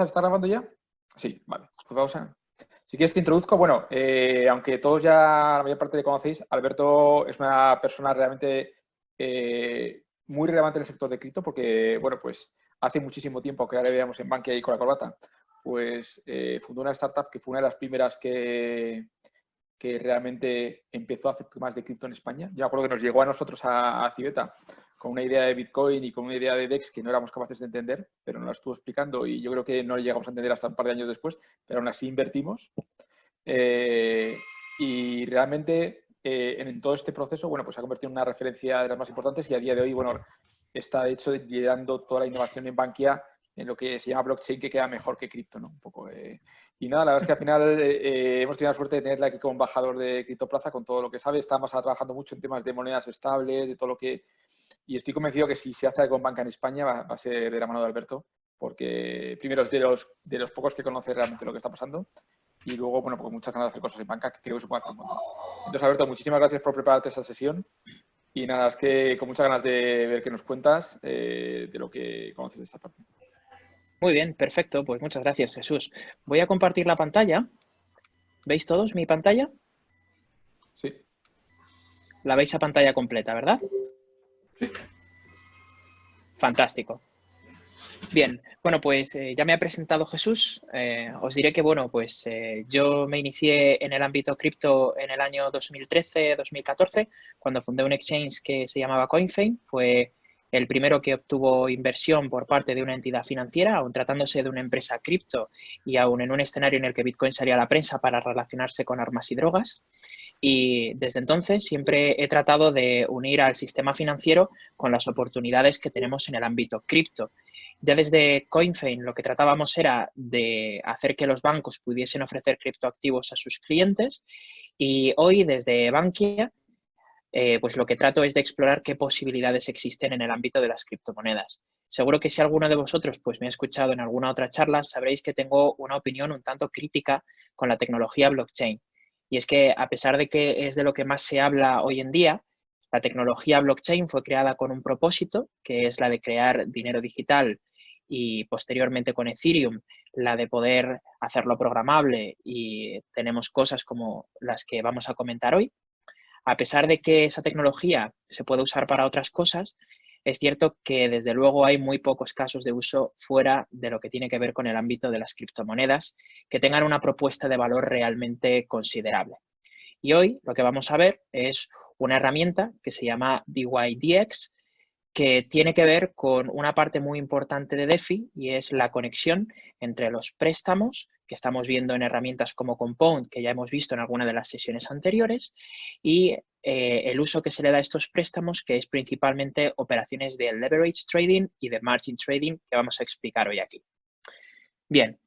empezar? ¿Está grabando ya? Sí, vale. Pues vamos a... Si quieres te introduzco. Bueno, aunque todos ya, la mayor parte le conocéis, Alberto es una persona realmente muy relevante en el sector de cripto porque, bueno, pues hace muchísimo tiempo que ahora le veíamos en Bankia y con la corbata, pues fundó una startup que fue una de las primeras que realmente empezó a hacer temas de cripto en España. Yo me acuerdo que nos llegó a nosotros a Civeta con una idea de Bitcoin y con una idea de DEX que no éramos capaces de entender, pero nos la estuvo explicando y yo creo que no la llegamos a entender hasta un par de años después, pero aún así invertimos. Y realmente en todo este proceso, bueno, pues se ha convertido en una referencia de las más importantes y a día de hoy, bueno, está de hecho liderando toda la innovación en Bankia en lo que se llama blockchain, que queda mejor que cripto, ¿no? Un poco. Y nada, la verdad es que al final hemos tenido la suerte de tenerla aquí como embajador de Criptoplaza con todo lo que sabe. Estamos trabajando mucho en temas de monedas estables, de todo lo que... Y estoy convencido que si se hace algo en banca en España va a ser de la mano de Alberto, porque primero es de los pocos que conoce realmente lo que está pasando y luego, bueno, pues muchas ganas de hacer cosas en banca que creo que se puede hacer un montón. Entonces, Alberto, muchísimas gracias por prepararte esta sesión y nada, es que con muchas ganas de ver qué nos cuentas de lo que conoces de esta parte. Muy bien, perfecto. Pues muchas gracias, Jesús. Voy a compartir la pantalla. ¿Veis todos mi pantalla? Sí. La veis a pantalla completa, ¿verdad? Sí. Fantástico. Bien, bueno, pues ya me ha presentado Jesús. Os diré que, bueno, pues yo me inicié en el ámbito cripto en el año 2013-2014, cuando fundé un exchange que se llamaba CoinFame. Fue el primero que obtuvo inversión por parte de una entidad financiera, aun tratándose de una empresa cripto y aún en un escenario en el que Bitcoin salía a la prensa para relacionarse con armas y drogas. Y desde entonces siempre he tratado de unir al sistema financiero con las oportunidades que tenemos en el ámbito cripto. Ya desde CoinFame lo que tratábamos era de hacer que los bancos pudiesen ofrecer criptoactivos a sus clientes y hoy desde Bankia pues lo que trato es de explorar qué posibilidades existen en el ámbito de las criptomonedas. Seguro que si alguno de vosotros pues me ha escuchado en alguna otra charla sabréis que tengo una opinión un tanto crítica con la tecnología blockchain. Y es que a pesar de que es de lo que más se habla hoy en día, la tecnología blockchain fue creada con un propósito, que es la de crear dinero digital y posteriormente con Ethereum, la de poder hacerlo programable y tenemos cosas como las que vamos a comentar hoy. A pesar de que esa tecnología se puede usar para otras cosas, es cierto que desde luego hay muy pocos casos de uso fuera de lo que tiene que ver con el ámbito de las criptomonedas que tengan una propuesta de valor realmente considerable. Y hoy lo que vamos a ver es una herramienta que se llama DYDX, que tiene que ver con una parte muy importante de DeFi y es la conexión entre los préstamos que estamos viendo en herramientas como Compound, que ya hemos visto en alguna de las sesiones anteriores, y el uso que se le da a estos préstamos, que es principalmente operaciones de leverage trading y de margin trading, que vamos a explicar hoy aquí. Bien.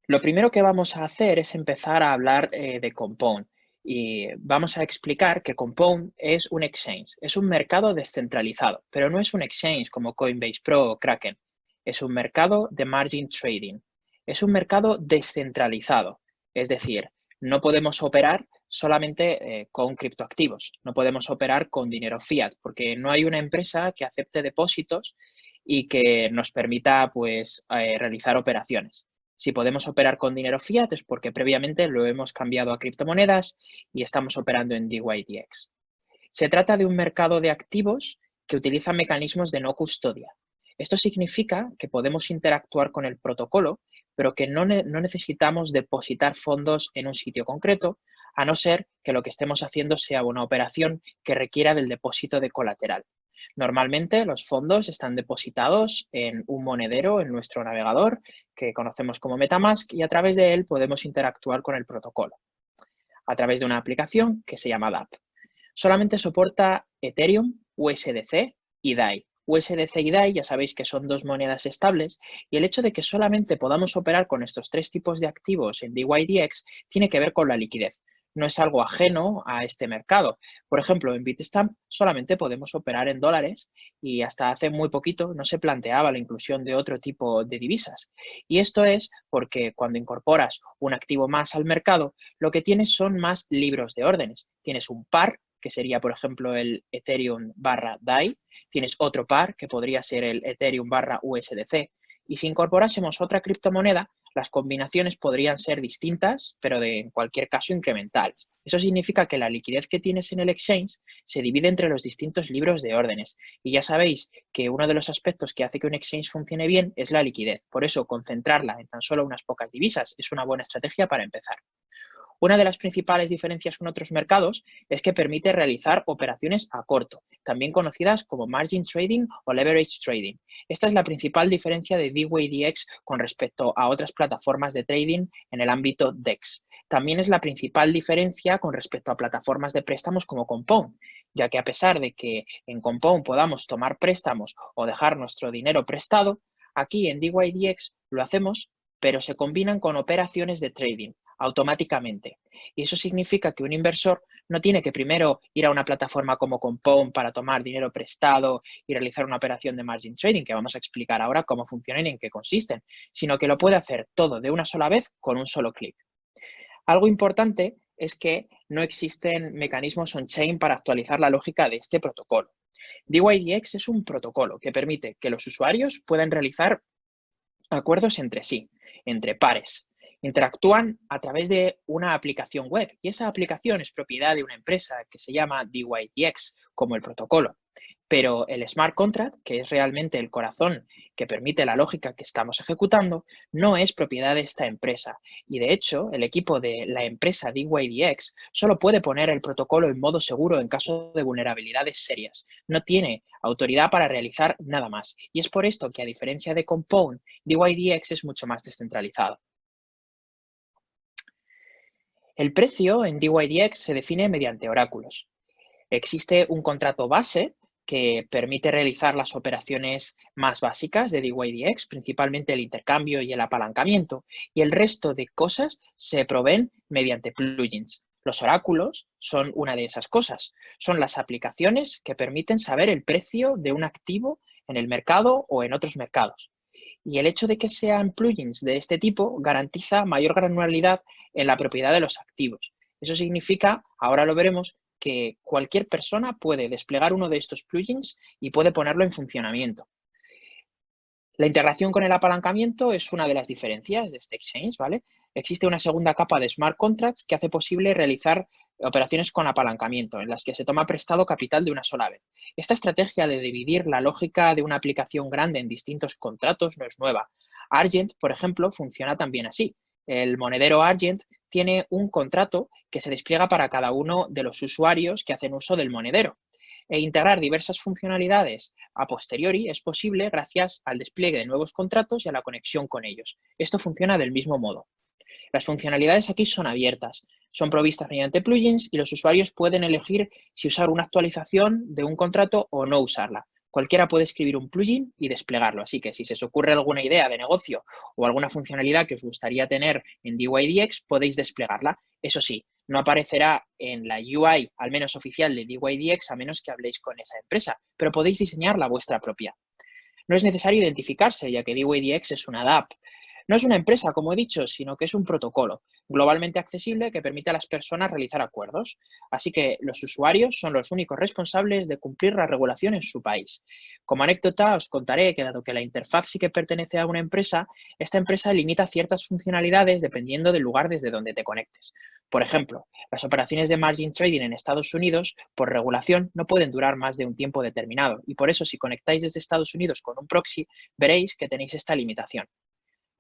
Lo primero que vamos a hacer es empezar a hablar de Compound. Y vamos a explicar que Compound es un exchange, es un mercado descentralizado, pero no es un exchange como Coinbase Pro o Kraken. Es un mercado de margin trading. Es un mercado descentralizado, es decir, no podemos operar solamente con criptoactivos, no podemos operar con dinero fiat, porque no hay una empresa que acepte depósitos y que nos permita pues, realizar operaciones. Si podemos operar con dinero fiat es porque previamente lo hemos cambiado a criptomonedas y estamos operando en DYDX. Se trata de un mercado de activos que utiliza mecanismos de no custodia. Esto significa que podemos interactuar con el protocolo, pero que no necesitamos depositar fondos en un sitio concreto, a no ser que lo que estemos haciendo sea una operación que requiera del depósito de colateral. Normalmente los fondos están depositados en un monedero en nuestro navegador que conocemos como MetaMask y a través de él podemos interactuar con el protocolo a través de una aplicación que se llama dApp. Solamente soporta Ethereum, USDC y DAI. USDC y DAI ya sabéis que son dos monedas estables y el hecho de que solamente podamos operar con estos tres tipos de activos en DYDX tiene que ver con la liquidez. No es algo ajeno a este mercado. Por ejemplo, en Bitstamp solamente podemos operar en dólares y hasta hace muy poquito no se planteaba la inclusión de otro tipo de divisas. Y esto es porque cuando incorporas un activo más al mercado, lo que tienes son más libros de órdenes. Tienes un par que sería, por ejemplo, el Ethereum /DAI. Tienes otro par, que podría ser el Ethereum /USDC. Y si incorporásemos otra criptomoneda, las combinaciones podrían ser distintas, pero en cualquier caso incrementales. Eso significa que la liquidez que tienes en el exchange se divide entre los distintos libros de órdenes. Y ya sabéis que uno de los aspectos que hace que un exchange funcione bien es la liquidez. Por eso, concentrarla en tan solo unas pocas divisas es una buena estrategia para empezar. Una de las principales diferencias con otros mercados es que permite realizar operaciones a corto, también conocidas como margin trading o leverage trading. Esta es la principal diferencia de DYDX con respecto a otras plataformas de trading en el ámbito DEX. También es la principal diferencia con respecto a plataformas de préstamos como Compound, ya que a pesar de que en Compound podamos tomar préstamos o dejar nuestro dinero prestado, aquí en DYDX lo hacemos, pero se combinan con operaciones de trading automáticamente. Y eso significa que un inversor no tiene que primero ir a una plataforma como Compound para tomar dinero prestado y realizar una operación de margin trading, que vamos a explicar ahora cómo funcionan y en qué consisten, sino que lo puede hacer todo de una sola vez con un solo clic. Algo importante es que no existen mecanismos on-chain para actualizar la lógica de este protocolo. DYDX es un protocolo que permite que los usuarios puedan realizar acuerdos entre sí, entre pares. Interactúan a través de una aplicación web y esa aplicación es propiedad de una empresa que se llama DYDX, como el protocolo. Pero el smart contract, que es realmente el corazón que permite la lógica que estamos ejecutando, no es propiedad de esta empresa. Y de hecho, el equipo de la empresa DYDX solo puede poner el protocolo en modo seguro en caso de vulnerabilidades serias. No tiene autoridad para realizar nada más. Y es por esto que, a diferencia de Compound, DYDX es mucho más descentralizado. El precio en DYDX se define mediante oráculos. Existe un contrato base que permite realizar las operaciones más básicas de DYDX, principalmente el intercambio y el apalancamiento, y el resto de cosas se proveen mediante plugins. Los oráculos son una de esas cosas. Son las aplicaciones que permiten saber el precio de un activo en el mercado o en otros mercados. Y el hecho de que sean plugins de este tipo garantiza mayor granularidad en la propiedad de los activos. Eso significa, ahora lo veremos, que cualquier persona puede desplegar uno de estos plugins y puede ponerlo en funcionamiento. La integración con el apalancamiento es una de las diferencias de este exchange, ¿vale? Existe una segunda capa de smart contracts que hace posible realizar operaciones con apalancamiento, en las que se toma prestado capital de una sola vez. Esta estrategia de dividir la lógica de una aplicación grande en distintos contratos no es nueva. Argent, por ejemplo, funciona también así. El monedero Argent tiene un contrato que se despliega para cada uno de los usuarios que hacen uso del monedero. E integrar diversas funcionalidades a posteriori es posible gracias al despliegue de nuevos contratos y a la conexión con ellos. Esto funciona del mismo modo. Las funcionalidades aquí son abiertas, son provistas mediante plugins y los usuarios pueden elegir si usar una actualización de un contrato o no usarla. Cualquiera puede escribir un plugin y desplegarlo, así que si se os ocurre alguna idea de negocio o alguna funcionalidad que os gustaría tener en DYDX, podéis desplegarla. Eso sí, no aparecerá en la UI, al menos oficial, de DYDX, a menos que habléis con esa empresa, pero podéis diseñar la vuestra propia. No es necesario identificarse, ya que DYDX es una DApp. No es una empresa, como he dicho, sino que es un protocolo globalmente accesible que permite a las personas realizar acuerdos. Así que los usuarios son los únicos responsables de cumplir la regulación en su país. Como anécdota, os contaré que dado que la interfaz sí que pertenece a una empresa, esta empresa limita ciertas funcionalidades dependiendo del lugar desde donde te conectes. Por ejemplo, las operaciones de margin trading en Estados Unidos, por regulación, no pueden durar más de un tiempo determinado y por eso si conectáis desde Estados Unidos con un proxy, veréis que tenéis esta limitación.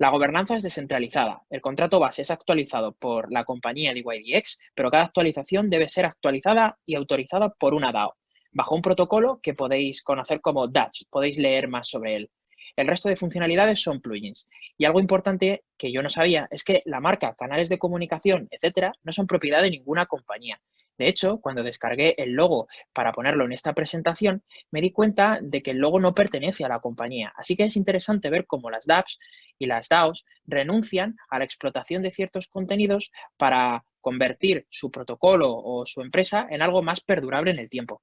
La gobernanza es descentralizada. El contrato base es actualizado por la compañía DYDX, pero cada actualización debe ser actualizada y autorizada por una DAO, bajo un protocolo que podéis conocer como DATS. Podéis leer más sobre él. El resto de funcionalidades son plugins. Y algo importante que yo no sabía es que la marca, canales de comunicación, etcétera, no son propiedad de ninguna compañía. De hecho, cuando descargué el logo para ponerlo en esta presentación, me di cuenta de que el logo no pertenece a la compañía. Así que es interesante ver cómo las dApps y las DAOs renuncian a la explotación de ciertos contenidos para convertir su protocolo o su empresa en algo más perdurable en el tiempo.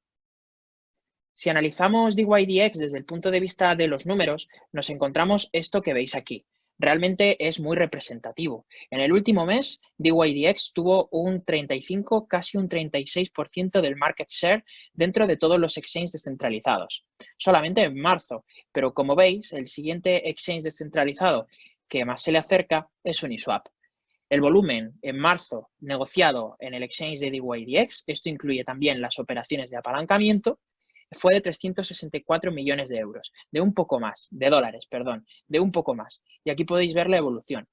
Si analizamos DYDX desde el punto de vista de los números, nos encontramos esto que veis aquí. realmente es muy representativo. En el último mes, DYDX tuvo un 35, casi un 36% del market share dentro de todos los exchanges descentralizados. Solamente en marzo, pero como veis, el siguiente exchange descentralizado que más se le acerca es Uniswap. El volumen en marzo negociado en el exchange de DYDX, esto incluye también las operaciones de apalancamiento, fue de 364 millones de euros, de un poco más, de dólares, perdón, de un poco más. Y aquí podéis ver la evolución.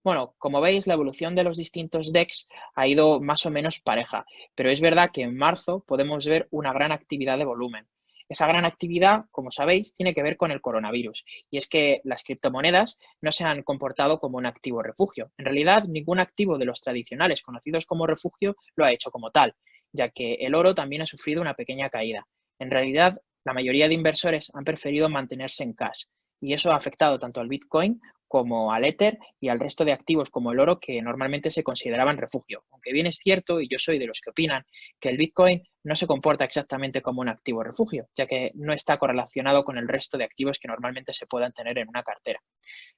Bueno, como veis, la evolución de los distintos DEX ha ido más o menos pareja, pero es verdad que en marzo podemos ver una gran actividad de volumen. Esa gran actividad, como sabéis, tiene que ver con el coronavirus, y es que las criptomonedas no se han comportado como un activo refugio. En realidad, ningún activo de los tradicionales conocidos como refugio lo ha hecho como tal, ya que el oro también ha sufrido una pequeña caída. En realidad, la mayoría de inversores han preferido mantenerse en cash, y eso ha afectado tanto al Bitcoin como al Ether y al resto de activos como el oro que normalmente se consideraban refugio. Aunque bien es cierto, y yo soy de los que opinan, que el Bitcoin no se comporta exactamente como un activo refugio, ya que no está correlacionado con el resto de activos que normalmente se puedan tener en una cartera.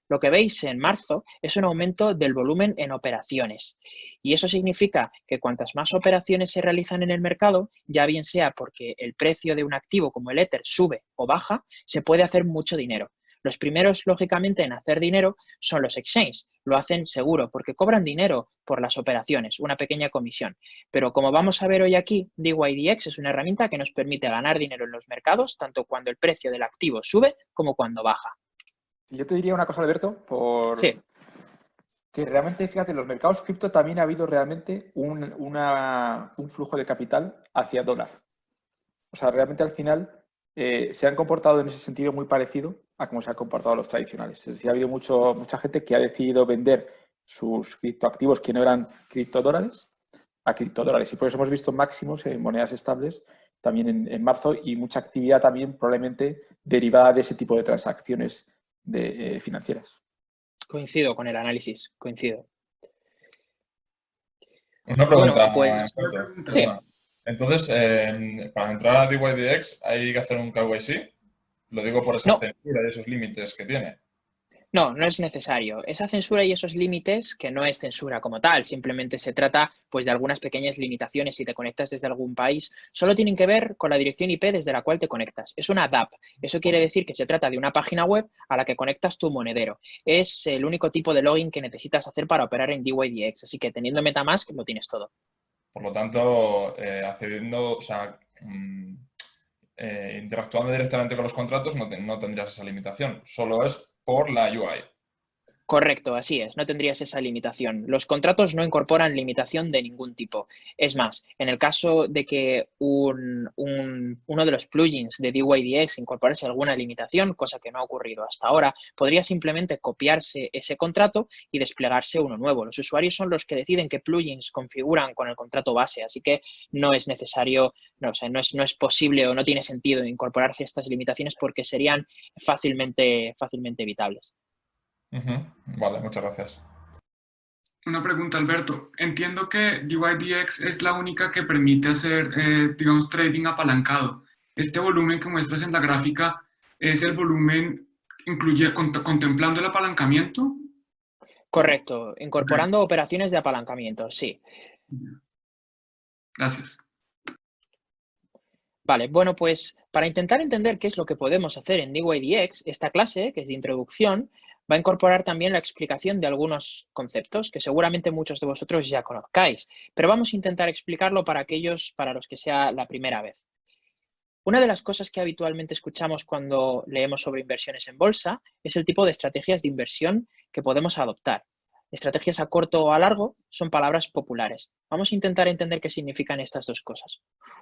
Lo que veis en marzo es un aumento del volumen en operaciones y eso significa que cuantas más operaciones se realizan en el mercado, ya bien sea porque el precio de un activo como el Ether sube o baja, se puede hacer mucho dinero. Los primeros, lógicamente, en hacer dinero son los exchanges. Lo hacen seguro porque cobran dinero por las operaciones, una pequeña comisión. Pero como vamos a ver hoy aquí, DYDX es una herramienta que nos permite ganar dinero en los mercados, tanto cuando el precio del activo sube como cuando baja. Yo te diría una cosa, Alberto, Sí. que realmente, fíjate, en los mercados cripto también ha habido realmente un flujo de capital hacia dólar. O sea, realmente al final se han comportado en ese sentido muy parecido a cómo se han comportado los tradicionales. Es decir, ha habido mucha gente que ha decidido vender sus criptoactivos que no eran criptodólares a criptodólares. Y por eso hemos visto máximos en monedas estables también en marzo y mucha actividad también probablemente derivada de ese tipo de transacciones financieras. Coincido con el análisis, coincido. Una Bueno, pregunta, pues sí. perdona. Entonces, para entrar a DYDX hay que hacer un KYC. Lo digo por esa No, censura y esos límites que tiene. no es necesario. Esa censura y esos límites, que no es censura como tal, simplemente se trata pues de algunas pequeñas limitaciones si te conectas desde algún país, solo tienen que ver con la dirección IP desde la cual te conectas. Es una DApp. Eso quiere decir que se trata de una página web a la que conectas tu monedero. Es el único tipo de login que necesitas hacer para operar en DYDX, así que teniendo MetaMask lo tienes todo. Por lo tanto, accediendo, o sea, interactuando directamente con los contratos no tendrías esa limitación. Solo es por la UI. Correcto, así es, no tendrías esa limitación. Los contratos no incorporan limitación de ningún tipo. Es más, en el caso de que uno de los plugins de DYDX incorporase alguna limitación, cosa que no ha ocurrido hasta ahora, podría simplemente copiarse ese contrato y desplegarse uno nuevo. Los usuarios son los que deciden qué plugins configuran con el contrato base, así que no es necesario, no es posible o no tiene sentido incorporarse estas limitaciones porque serían fácilmente evitables. Vale, muchas gracias. Una pregunta, Alberto. Entiendo que DYDX es la única que permite hacer, digamos, trading apalancado. Este volumen que muestras en la gráfica es el volumen, contemplando el apalancamiento. Correcto, incorporando operaciones de apalancamiento, sí. Gracias. Vale, bueno, pues para intentar entender qué es lo que podemos hacer en DYDX, esta clase, que es de introducción, va a incorporar también la explicación de algunos conceptos que seguramente muchos de vosotros ya conozcáis, pero vamos a intentar explicarlo para aquellos para los que sea la primera vez. Una de las cosas que habitualmente escuchamos cuando leemos sobre inversiones en bolsa es el tipo de estrategias de inversión que podemos adoptar. Estrategias a corto o a largo son palabras populares. Vamos a intentar entender qué significan estas dos cosas.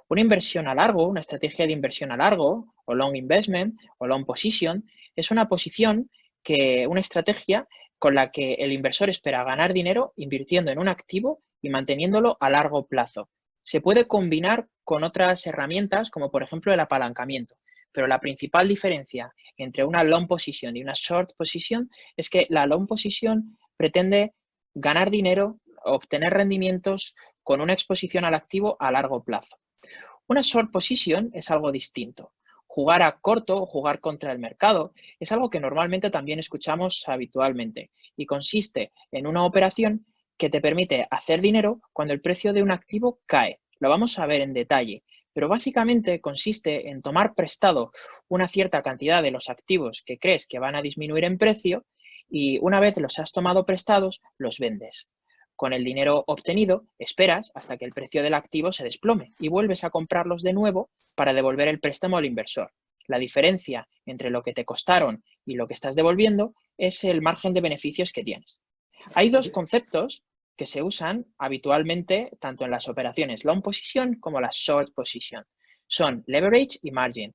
Una inversión a largo, una estrategia de inversión a largo, o long investment, o long position, es una una estrategia con la que el inversor espera ganar dinero invirtiendo en un activo y manteniéndolo a largo plazo. Se puede combinar con otras herramientas, como por ejemplo el apalancamiento, pero la principal diferencia entre una long position y una short position es que la long position pretende ganar dinero, obtener rendimientos con una exposición al activo a largo plazo. Una short position es algo distinto. jugar a corto o jugar contra el mercado es algo que normalmente también escuchamos habitualmente y consiste en una operación que te permite hacer dinero cuando el precio de un activo cae. Lo vamos a ver en detalle, pero básicamente consiste en tomar prestado una cierta cantidad de los activos que crees que van a disminuir en precio y una vez los has tomado prestados, los vendes. Con el dinero obtenido, esperas hasta que el precio del activo se desplome y vuelves a comprarlos de nuevo para devolver el préstamo al inversor. La diferencia entre lo que te costaron y lo que estás devolviendo es el margen de beneficios que tienes. Hay dos conceptos que se usan habitualmente tanto en las operaciones long position como las short position. Son leverage y margin.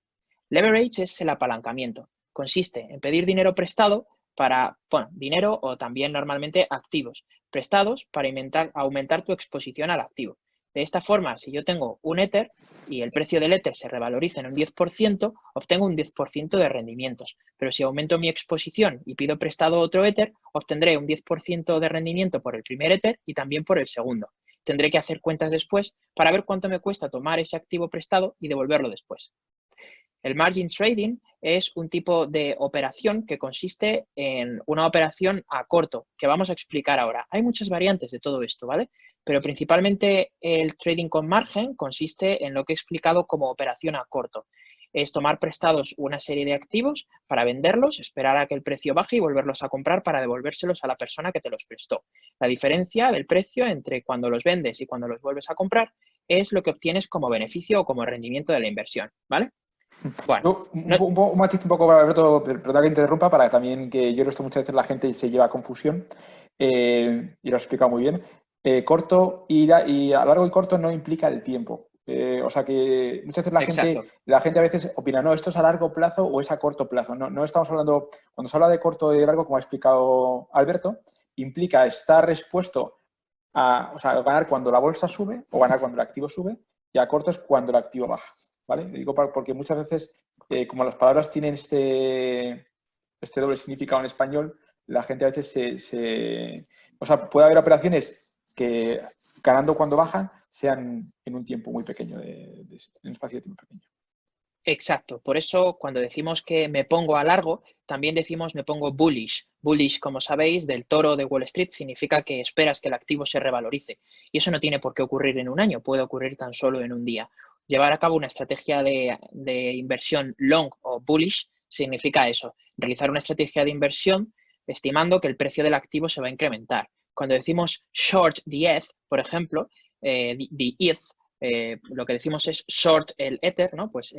Leverage es el apalancamiento. Consiste en pedir dinero prestado para, dinero o también normalmente activos prestados para aumentar tu exposición al activo. De esta forma, si yo tengo un Ether y el precio del Ether se revaloriza en un 10%, obtengo un 10% de rendimientos. Pero si aumento mi exposición y pido prestado otro Ether, obtendré un 10% de rendimiento por el primer Ether y también por el segundo. Tendré que hacer cuentas después para ver cuánto me cuesta tomar ese activo prestado y devolverlo después. El margin trading es un tipo de operación que consiste en una operación a corto, que vamos a explicar ahora. Hay muchas variantes de todo esto, ¿vale? Pero principalmente el trading con margen consiste en lo que he explicado como operación a corto. Es tomar prestados una serie de activos para venderlos, esperar a que el precio baje y volverlos a comprar para devolvérselos a la persona que te los prestó. La diferencia del precio entre cuando los vendes y cuando los vuelves a comprar es lo que obtienes como beneficio o como rendimiento de la inversión, ¿vale? Bueno, un matiz un poco, Alberto, perdón que interrumpa, para también que yo he visto muchas veces la gente se lleva a confusión y lo has explicado muy bien. Corto y a largo y corto no implica el tiempo. O sea que muchas veces la gente a veces opina, no, esto es a largo plazo o es a corto plazo. No estamos hablando, cuando se habla de corto y de largo, como ha explicado Alberto, implica estar expuesto a ganar cuando la bolsa sube o ganar cuando el activo sube, y a corto es cuando el activo baja. ¿Vale? Digo porque muchas veces, como las palabras tienen este doble significado en español, la gente a veces puede haber operaciones que ganando cuando bajan sean en un tiempo muy pequeño, en un espacio de tiempo pequeño. Exacto. Por eso, cuando decimos que me pongo a largo, también decimos me pongo bullish. Bullish, como sabéis, del toro de Wall Street, significa que esperas que el activo se revalorice. Y eso no tiene por qué ocurrir en un año, puede ocurrir tan solo en un día. Llevar a cabo una estrategia de inversión long o bullish significa eso, realizar una estrategia de inversión estimando que el precio del activo se va a incrementar. Cuando decimos short the ETH, por ejemplo, the ETH, lo que decimos es short el Ether, ¿no? Pues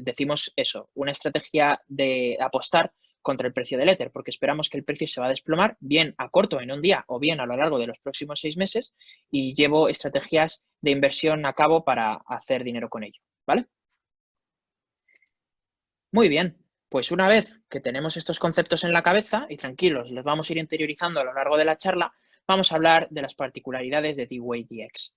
decimos eso, una estrategia de apostar contra el precio del Ether, porque esperamos que el precio se va a desplomar bien a corto en un día o bien a lo largo de los próximos 6 meses y llevo estrategias de inversión a cabo para hacer dinero con ello, ¿vale? Muy bien, pues una vez que tenemos estos conceptos en la cabeza y tranquilos, los vamos a ir interiorizando a lo largo de la charla, vamos a hablar de las particularidades de DYDX.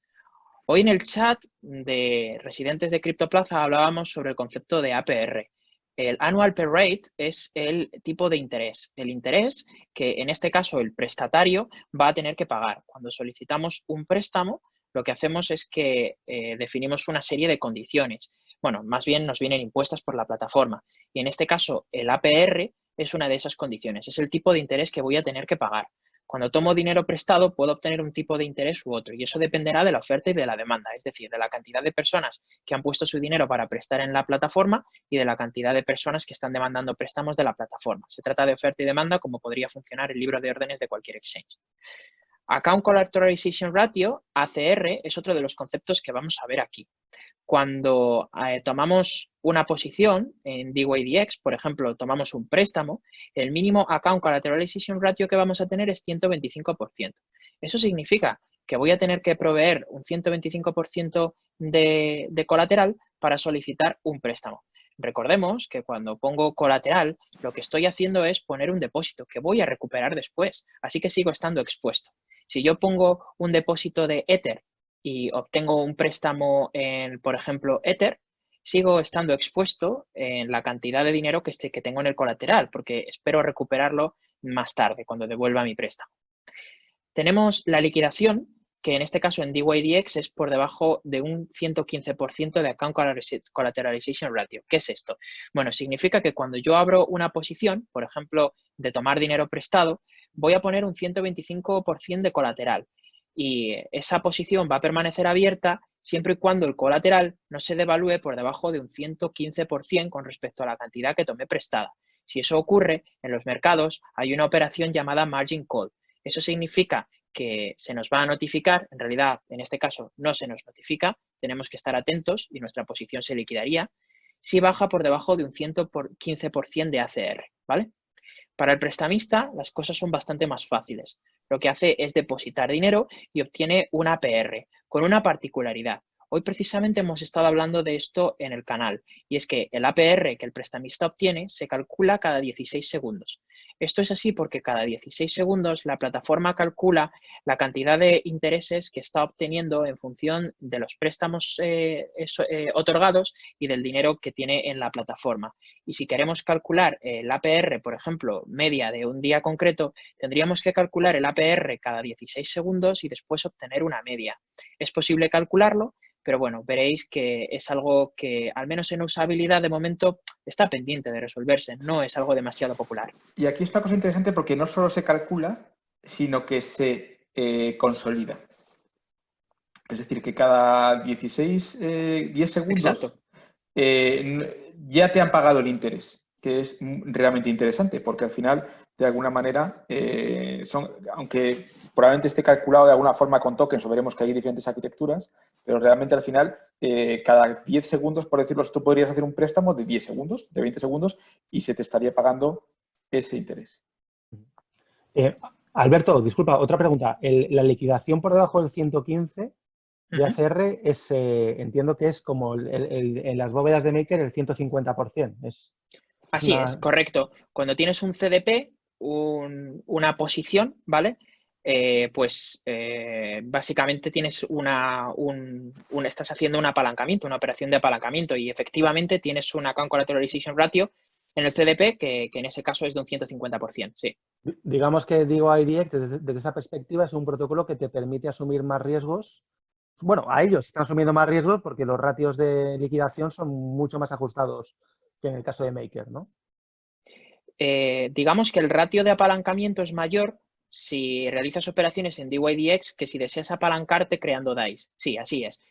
Hoy en el chat de residentes de CryptoPlaza hablábamos sobre el concepto de APR. El Annual Pay Rate es el tipo de interés. El interés que en este caso el prestatario va a tener que pagar. Cuando solicitamos un préstamo, lo que hacemos es que definimos una serie de condiciones. Bueno, más bien nos vienen impuestas por la plataforma. Y en este caso el APR es una de esas condiciones. Es el tipo de interés que voy a tener que pagar. Cuando tomo dinero prestado puedo obtener un tipo de interés u otro y eso dependerá de la oferta y de la demanda, es decir, de la cantidad de personas que han puesto su dinero para prestar en la plataforma y de la cantidad de personas que están demandando préstamos de la plataforma. Se trata de oferta y demanda como podría funcionar el libro de órdenes de cualquier exchange. Account Collateralization Ratio, ACR, es otro de los conceptos que vamos a ver aquí. Cuando tomamos una posición en DYDX, por ejemplo, tomamos un préstamo, el mínimo Account Collateralization Ratio que vamos a tener es 125%. Eso significa que voy a tener que proveer un 125% de colateral para solicitar un préstamo. Recordemos que cuando pongo colateral, lo que estoy haciendo es poner un depósito que voy a recuperar después, así que sigo estando expuesto. Si yo pongo un depósito de Ether y obtengo un préstamo en, por ejemplo, Ether, sigo estando expuesto en la cantidad de dinero que tengo en el colateral, porque espero recuperarlo más tarde, cuando devuelva mi préstamo. Tenemos la liquidación, que en este caso en DYDX es por debajo de un 115% de Account Collateralization Ratio. ¿Qué es esto? Bueno, significa que cuando yo abro una posición, por ejemplo, de tomar dinero prestado, voy a poner un 125% de colateral y esa posición va a permanecer abierta siempre y cuando el colateral no se devalúe por debajo de un 115% con respecto a la cantidad que tomé prestada. Si eso ocurre, en los mercados hay una operación llamada margin call. Eso significa que se nos va a notificar, en realidad en este caso no se nos notifica, tenemos que estar atentos y nuestra posición se liquidaría si baja por debajo de un 115% de ACR, ¿vale? Para el prestamista las cosas son bastante más fáciles. Lo que hace es depositar dinero y obtiene una APR con una particularidad. Hoy precisamente hemos estado hablando de esto en el canal y es que el APR que el prestamista obtiene se calcula cada 16 segundos. Esto es así porque cada 16 segundos la plataforma calcula la cantidad de intereses que está obteniendo en función de los préstamos otorgados y del dinero que tiene en la plataforma. Y si queremos calcular el APR, por ejemplo, media de un día concreto, tendríamos que calcular el APR cada 16 segundos y después obtener una media. Es posible calcularlo, pero bueno, veréis que es algo que, al menos en usabilidad, de momento está pendiente de resolverse. No es algo demasiado popular. Y aquí es una cosa interesante porque no solo se calcula, sino que se consolida. Es decir, que cada 10 segundos ya te han pagado el interés, que es realmente interesante, porque al final, de alguna manera, aunque probablemente esté calculado de alguna forma con tokens, o veremos que hay diferentes arquitecturas, pero realmente al final, cada 10 segundos, por decirlo, tú podrías hacer un préstamo de 10 segundos, de 20 segundos, y se te estaría pagando ese interés. Alberto, disculpa, otra pregunta. La liquidación por debajo del 115 de ACR es, entiendo que es como en las bóvedas de Maker el 150%. Así es, correcto. Cuando tienes un CDP, una posición, ¿vale? Básicamente tienes estás haciendo un apalancamiento, una operación de apalancamiento y efectivamente tienes un Account Collateralization Ratio en el CDP que en ese caso es de un 150%, sí. Digamos que DYDX desde esa perspectiva es un protocolo que te permite asumir más riesgos. Bueno, a ellos están asumiendo más riesgos porque los ratios de liquidación son mucho más ajustados que en el caso de Maker, ¿no? Digamos que el ratio de apalancamiento es mayor si realizas operaciones en DYDX que si deseas apalancarte creando DAIs. Sí, así es.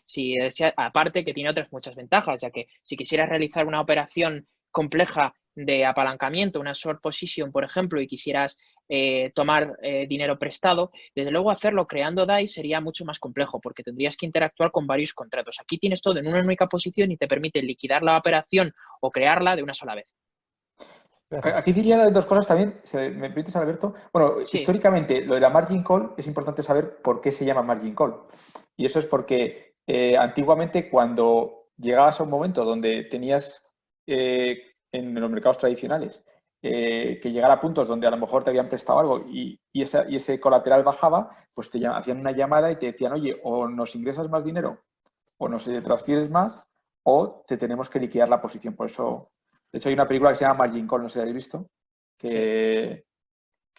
Aparte que tiene otras muchas ventajas, ya que si quisieras realizar una operación compleja de apalancamiento, una short position, por ejemplo, y quisieras tomar dinero prestado, desde luego hacerlo creando DAIs sería mucho más complejo porque tendrías que interactuar con varios contratos. Aquí tienes todo en una única posición y te permite liquidar la operación o crearla de una sola vez. Aquí diría dos cosas también, si me permites, Alberto. Bueno, sí. Históricamente, lo de la margin call es importante saber por qué se llama margin call. Y eso es porque antiguamente cuando llegabas a un momento donde tenías en los mercados tradicionales que llegar a puntos donde a lo mejor te habían prestado algo y ese colateral bajaba, pues te hacían una llamada y te decían, oye, o nos ingresas más dinero o nos transfieres más o te tenemos que liquidar la posición. Por eso... De hecho, hay una película que se llama Margin Call, no sé si la habéis visto, que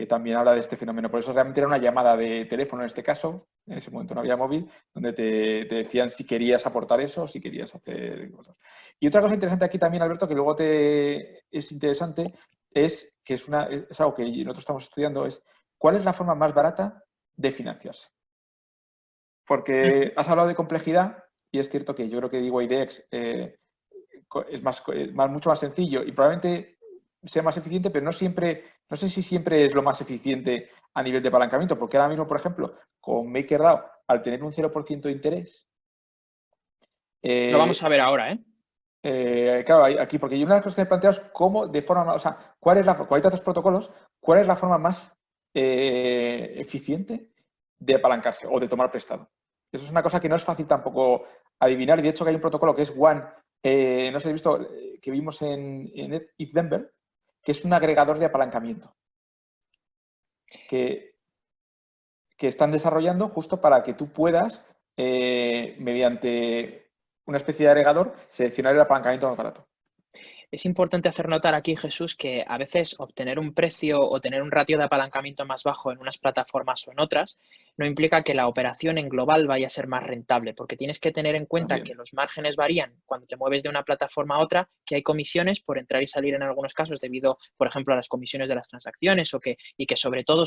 también habla de este fenómeno. Por eso realmente era una llamada de teléfono en este caso, en ese momento no había móvil, donde te decían si querías aportar eso o si querías hacer cosas. Y otra cosa interesante aquí también, Alberto, que luego es interesante, es que es algo que nosotros estamos estudiando, es cuál es la forma más barata de financiarse. Porque has hablado de complejidad y es cierto que yo creo que DYDX es mucho más sencillo y probablemente sea más eficiente, pero no sé si siempre es lo más eficiente a nivel de apalancamiento, porque ahora mismo, por ejemplo, con MakerDAO, al tener un 0% de interés... lo vamos a ver ahora, ¿eh? Claro, aquí, porque una de las cosas que me planteo es cómo de forma más... O sea, cuando hay tantos protocolos, ¿cuál es la forma más eficiente de apalancarse o de tomar prestado? Eso es una cosa que no es fácil tampoco adivinar. De hecho, que hay un protocolo que es One, no sé si habéis visto, que vimos en ETHDenver, que es un agregador de apalancamiento que están desarrollando justo para que tú puedas, mediante una especie de agregador, seleccionar el apalancamiento más barato. Es importante hacer notar aquí, Jesús, que a veces obtener un precio o tener un ratio de apalancamiento más bajo en unas plataformas o en otras no implica que la operación en global vaya a ser más rentable, porque tienes que tener en cuenta que los márgenes varían cuando te mueves de una plataforma a otra, que hay comisiones por entrar y salir en algunos casos debido, por ejemplo, a las comisiones de las transacciones y que sobre todo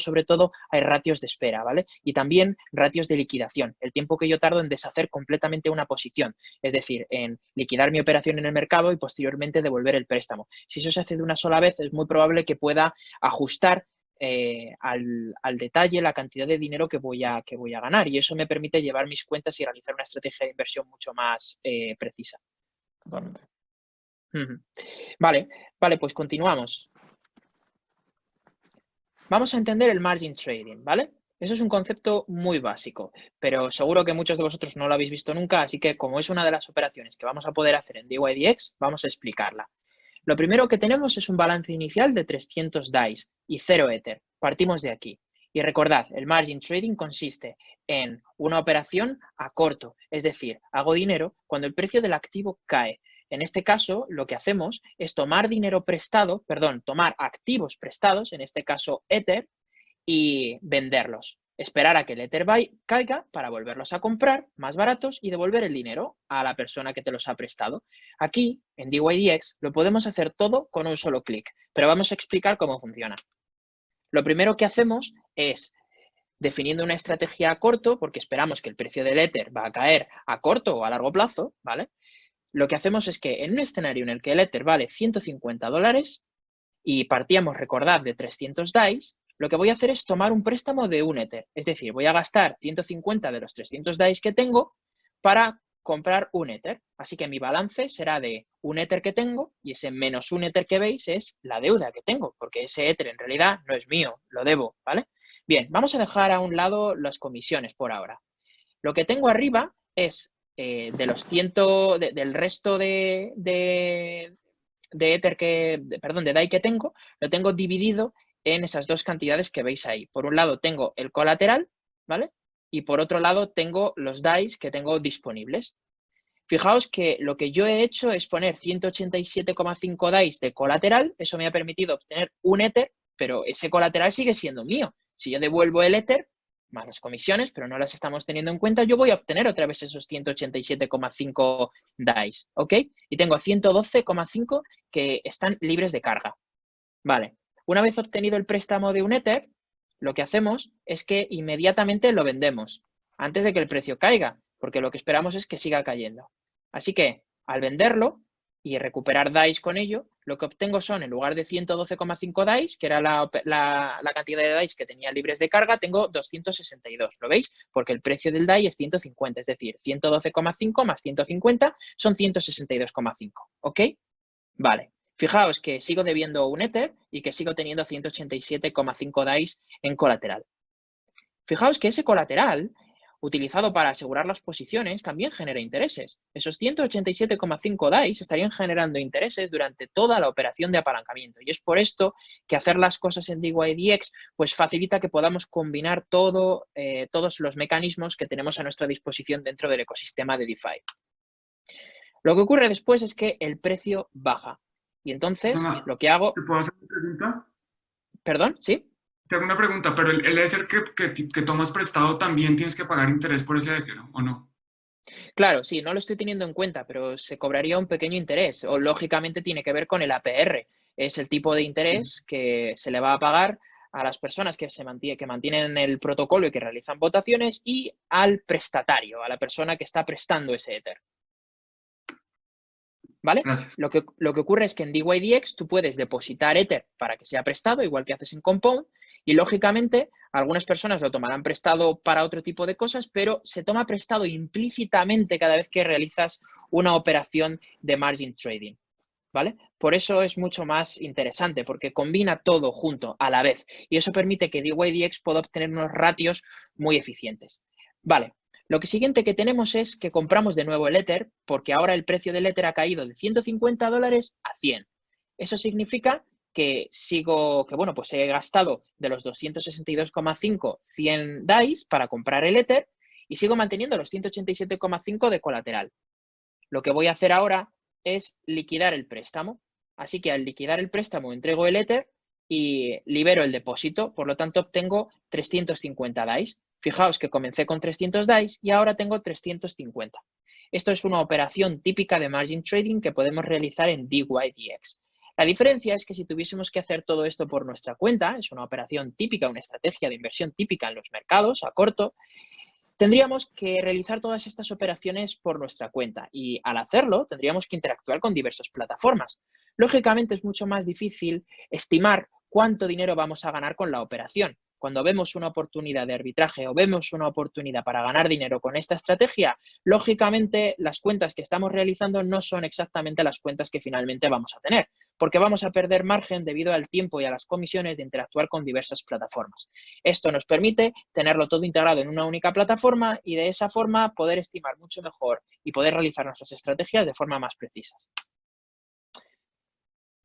hay ratios de espera, ¿vale? Y también ratios de liquidación, el tiempo que yo tardo en deshacer completamente una posición, es decir, en liquidar mi operación en el mercado y posteriormente devolver el préstamo. Si eso se hace de una sola vez, es muy probable que pueda ajustar al detalle la cantidad de dinero que voy a ganar, y eso me permite llevar mis cuentas y realizar una estrategia de inversión mucho más precisa. Totalmente. Vale, pues continuamos. Vamos a entender el margin trading, ¿vale? Eso es un concepto muy básico, pero seguro que muchos de vosotros no lo habéis visto nunca, así que como es una de las operaciones que vamos a poder hacer en DYDX, vamos a explicarla. Lo primero que tenemos es un balance inicial de 300 DAIs y 0 Ether. Partimos de aquí. Y recordad, el margin trading consiste en una operación a corto, es decir, hago dinero cuando el precio del activo cae. En este caso, lo que hacemos es tomar activos prestados, en este caso Ether, y venderlos. Esperar a que el Ether caiga para volverlos a comprar más baratos y devolver el dinero a la persona que te los ha prestado. Aquí, en DYDX, lo podemos hacer todo con un solo clic, pero vamos a explicar cómo funciona. Lo primero que hacemos es, definiendo una estrategia a corto, porque esperamos que el precio del Ether va a caer a corto o a largo plazo, ¿vale? Lo que hacemos es que en un escenario en el que el Ether vale $150 y partíamos, recordad, de 300 DAIs, lo que voy a hacer es tomar un préstamo de un Ether. Es decir, voy a gastar 150 de los 300 DAIs que tengo para comprar un Ether. Así que mi balance será de un Ether que tengo y ese menos un Ether que veis es la deuda que tengo, porque ese Ether en realidad no es mío, lo debo, ¿vale? Bien, vamos a dejar a un lado las comisiones por ahora. Lo que tengo arriba es del resto de Ether de DAI que tengo, lo tengo dividido en esas dos cantidades que veis ahí. Por un lado tengo el colateral, ¿vale? Y por otro lado tengo los DAIs que tengo disponibles. Fijaos que lo que yo he hecho es poner 187,5 DAIs de colateral. Eso me ha permitido obtener un Ether, pero ese colateral sigue siendo mío. Si yo devuelvo el Ether, más las comisiones, pero no las estamos teniendo en cuenta, yo voy a obtener otra vez esos 187,5 DAIs, ¿ok? Y tengo 112,5 que están libres de carga. Vale. Una vez obtenido el préstamo de un Ether, lo que hacemos es que inmediatamente lo vendemos antes de que el precio caiga, porque lo que esperamos es que siga cayendo. Así que al venderlo y recuperar DAIs con ello, lo que obtengo son, en lugar de 112,5 DAIs, que era la cantidad de DAIs que tenía libres de carga, tengo 262. ¿Lo veis? Porque el precio del DAI es 150, es decir, 112,5 más 150 son 162,5. ¿Ok? Vale. Fijaos que sigo debiendo un Ether y que sigo teniendo 187,5 DAIs en colateral. Fijaos que ese colateral, utilizado para asegurar las posiciones, también genera intereses. Esos 187,5 DAIs estarían generando intereses durante toda la operación de apalancamiento. Y es por esto que hacer las cosas en DYDX pues facilita que podamos combinar todos los mecanismos que tenemos a nuestra disposición dentro del ecosistema de DeFi. Lo que ocurre después es que el precio baja. Y entonces, lo que hago... ¿Te puedo hacer una pregunta? ¿Perdón? ¿Sí? Te hago una pregunta, pero el Ether que tomas prestado también tienes que pagar interés por ese Ether, ¿o no? Claro, sí, no lo estoy teniendo en cuenta, pero se cobraría un pequeño interés. O lógicamente tiene que ver con el APR. Es el tipo de interés que se le va a pagar a las personas que mantienen el protocolo y que realizan votaciones y al prestatario, a la persona que está prestando ese Ether. ¿Vale? Lo que ocurre es que en DYDX tú puedes depositar Ether para que sea prestado, igual que haces en Compound, y lógicamente algunas personas lo tomarán prestado para otro tipo de cosas, pero se toma prestado implícitamente cada vez que realizas una operación de margin trading, ¿vale? Por eso es mucho más interesante, porque combina todo junto a la vez, y eso permite que DYDX pueda obtener unos ratios muy eficientes. Vale. Lo siguiente que tenemos es que compramos de nuevo el Ether, porque ahora el precio del Ether ha caído de $150 a 100. Eso significa que pues he gastado de los 262,5 100 DAIs para comprar el Ether y sigo manteniendo los 187,5 de colateral. Lo que voy a hacer ahora es liquidar el préstamo. Así que al liquidar el préstamo entrego el Ether y libero el depósito, por lo tanto obtengo 350 DAIs. Fijaos que comencé con 300 DAIs y ahora tengo 350. Esto es una operación típica de margin trading que podemos realizar en DYDX. La diferencia es que si tuviésemos que hacer todo esto por nuestra cuenta, es una operación típica, una estrategia de inversión típica en los mercados a corto, tendríamos que realizar todas estas operaciones por nuestra cuenta y al hacerlo tendríamos que interactuar con diversas plataformas. Lógicamente es mucho más difícil estimar cuánto dinero vamos a ganar con la operación. Cuando vemos una oportunidad de arbitraje o vemos una oportunidad para ganar dinero con esta estrategia, lógicamente las cuentas que estamos realizando no son exactamente las cuentas que finalmente vamos a tener, porque vamos a perder margen debido al tiempo y a las comisiones de interactuar con diversas plataformas. Esto nos permite tenerlo todo integrado en una única plataforma y de esa forma poder estimar mucho mejor y poder realizar nuestras estrategias de forma más precisas.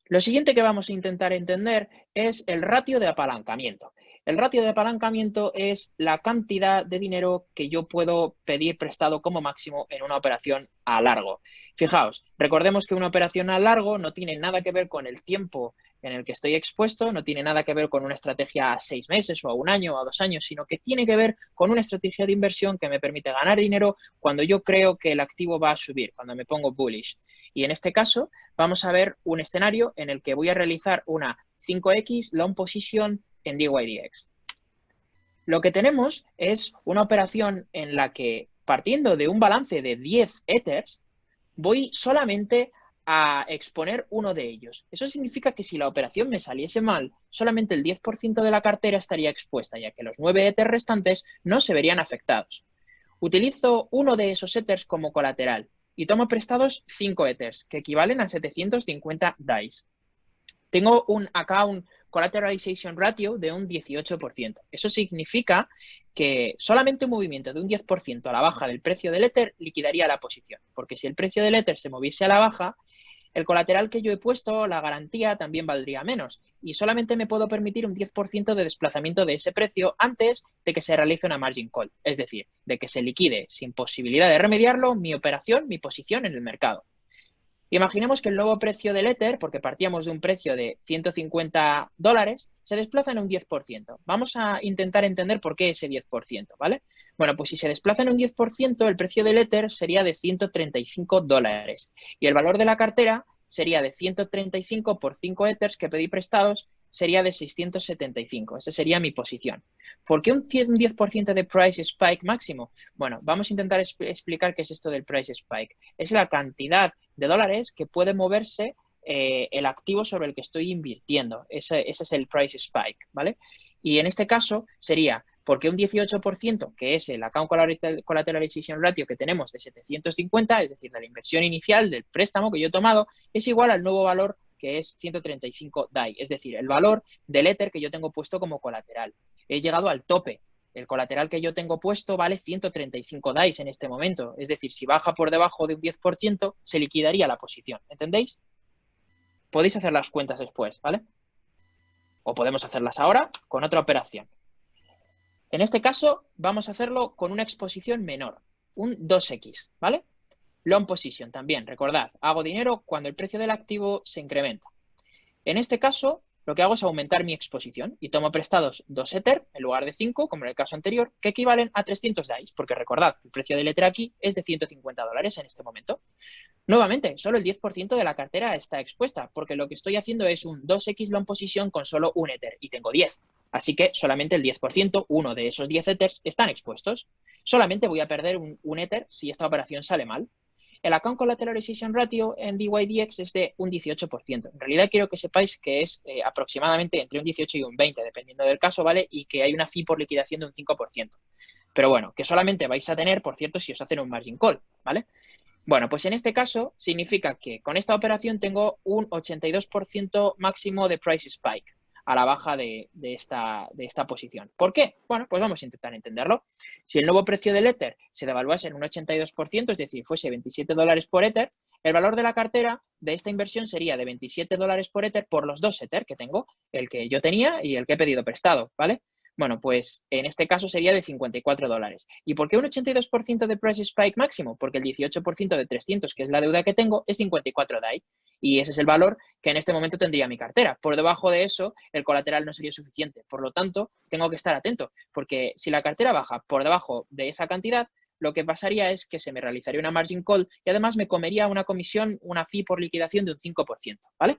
Lo siguiente que vamos a intentar entender es el ratio de apalancamiento. El ratio de apalancamiento es la cantidad de dinero que yo puedo pedir prestado como máximo en una operación a largo. Fijaos, recordemos que una operación a largo no tiene nada que ver con el tiempo en el que estoy expuesto, no tiene nada que ver con una estrategia a 6 meses o a 1 año o a 2 años, sino que tiene que ver con una estrategia de inversión que me permite ganar dinero cuando yo creo que el activo va a subir, cuando me pongo bullish. Y en este caso vamos a ver un escenario en el que voy a realizar una 5X long position en DYDX. Lo que tenemos es una operación en la que, partiendo de un balance de 10 Ethers, voy solamente a exponer uno de ellos. Eso significa que si la operación me saliese mal, solamente el 10% de la cartera estaría expuesta, ya que los 9 Ethers restantes no se verían afectados. Utilizo uno de esos Ethers como colateral y tomo prestados 5 Ethers, que equivalen a 750 DAIs. Tengo acá un collateralization ratio de un 18%. Eso significa que solamente un movimiento de un 10% a la baja del precio del Ether liquidaría la posición, porque si el precio del Ether se moviese a la baja, el colateral que yo he puesto, la garantía, también valdría menos y solamente me puedo permitir un 10% de desplazamiento de ese precio antes de que se realice una margin call, es decir, de que se liquide sin posibilidad de remediarlo mi operación, mi posición en el mercado. Imaginemos que el nuevo precio del Ether, porque partíamos de un precio de $150, se desplaza en un 10%. Vamos a intentar entender por qué ese 10%, ¿vale? Bueno, pues si se desplaza en un 10%, el precio del Ether sería de $135 y el valor de la cartera sería de 135 por 5 Ethers que pedí prestados, sería de 675. Esa sería mi posición. ¿Por qué un 10% de price spike máximo? Bueno, vamos a intentar explicar qué es esto del price spike. Es la cantidad de dólares que puede moverse el activo sobre el que estoy invirtiendo. Ese es el price spike, ¿vale? Y en este caso sería porque un 18%, que es el account collateralization ratio que tenemos de 750, es decir, de la inversión inicial del préstamo que yo he tomado, es igual al nuevo valor que es 135 DAI, es decir, el valor del Ether que yo tengo puesto como colateral. He llegado al tope. El colateral que yo tengo puesto vale 135 DAIs en este momento. Es decir, si baja por debajo de un 10%, se liquidaría la posición. ¿Entendéis? Podéis hacer las cuentas después, ¿vale? O podemos hacerlas ahora con otra operación. En este caso, vamos a hacerlo con una exposición menor, un 2X, ¿vale? Long position también, recordad, hago dinero cuando el precio del activo se incrementa. En este caso, lo que hago es aumentar mi exposición y tomo prestados 2 Ether en lugar de 5, como en el caso anterior, que equivalen a 300 DAIs, porque recordad, el precio del Ether aquí es de $150 en este momento. Nuevamente, solo el 10% de la cartera está expuesta, porque lo que estoy haciendo es un 2X long position con solo un Ether y tengo 10. Así que solamente el 10%, uno de esos 10 Ethers, están expuestos. Solamente voy a perder un Ether si esta operación sale mal. El account collateralization ratio en DYDX es de un 18%. En realidad quiero que sepáis que es aproximadamente entre un 18 y un 20, dependiendo del caso, ¿vale? Y que hay una fee por liquidación de un 5%. Pero bueno, que solamente vais a tener, por cierto, si os hacen un margin call, ¿vale? Bueno, pues en este caso significa que con esta operación tengo un 82% máximo de price spike a la baja de esta posición. ¿Por qué? Bueno, pues vamos a intentar entenderlo. Si el nuevo precio del Ether se devaluase en un 82%, es decir, fuese $27 por Ether, el valor de la cartera de esta inversión sería de $27 por Ether por los 2 Ether que tengo, el que yo tenía y el que he pedido prestado, ¿vale? Bueno, pues en este caso sería de $54. ¿Y por qué un 82% de price spike máximo? Porque el 18% de 300, que es la deuda que tengo, es 54 DAI. Y ese es el valor que en este momento tendría mi cartera. Por debajo de eso, el colateral no sería suficiente. Por lo tanto, tengo que estar atento, porque si la cartera baja por debajo de esa cantidad, lo que pasaría es que se me realizaría una margin call y además me comería una comisión, una fee por liquidación de un 5%, ¿vale?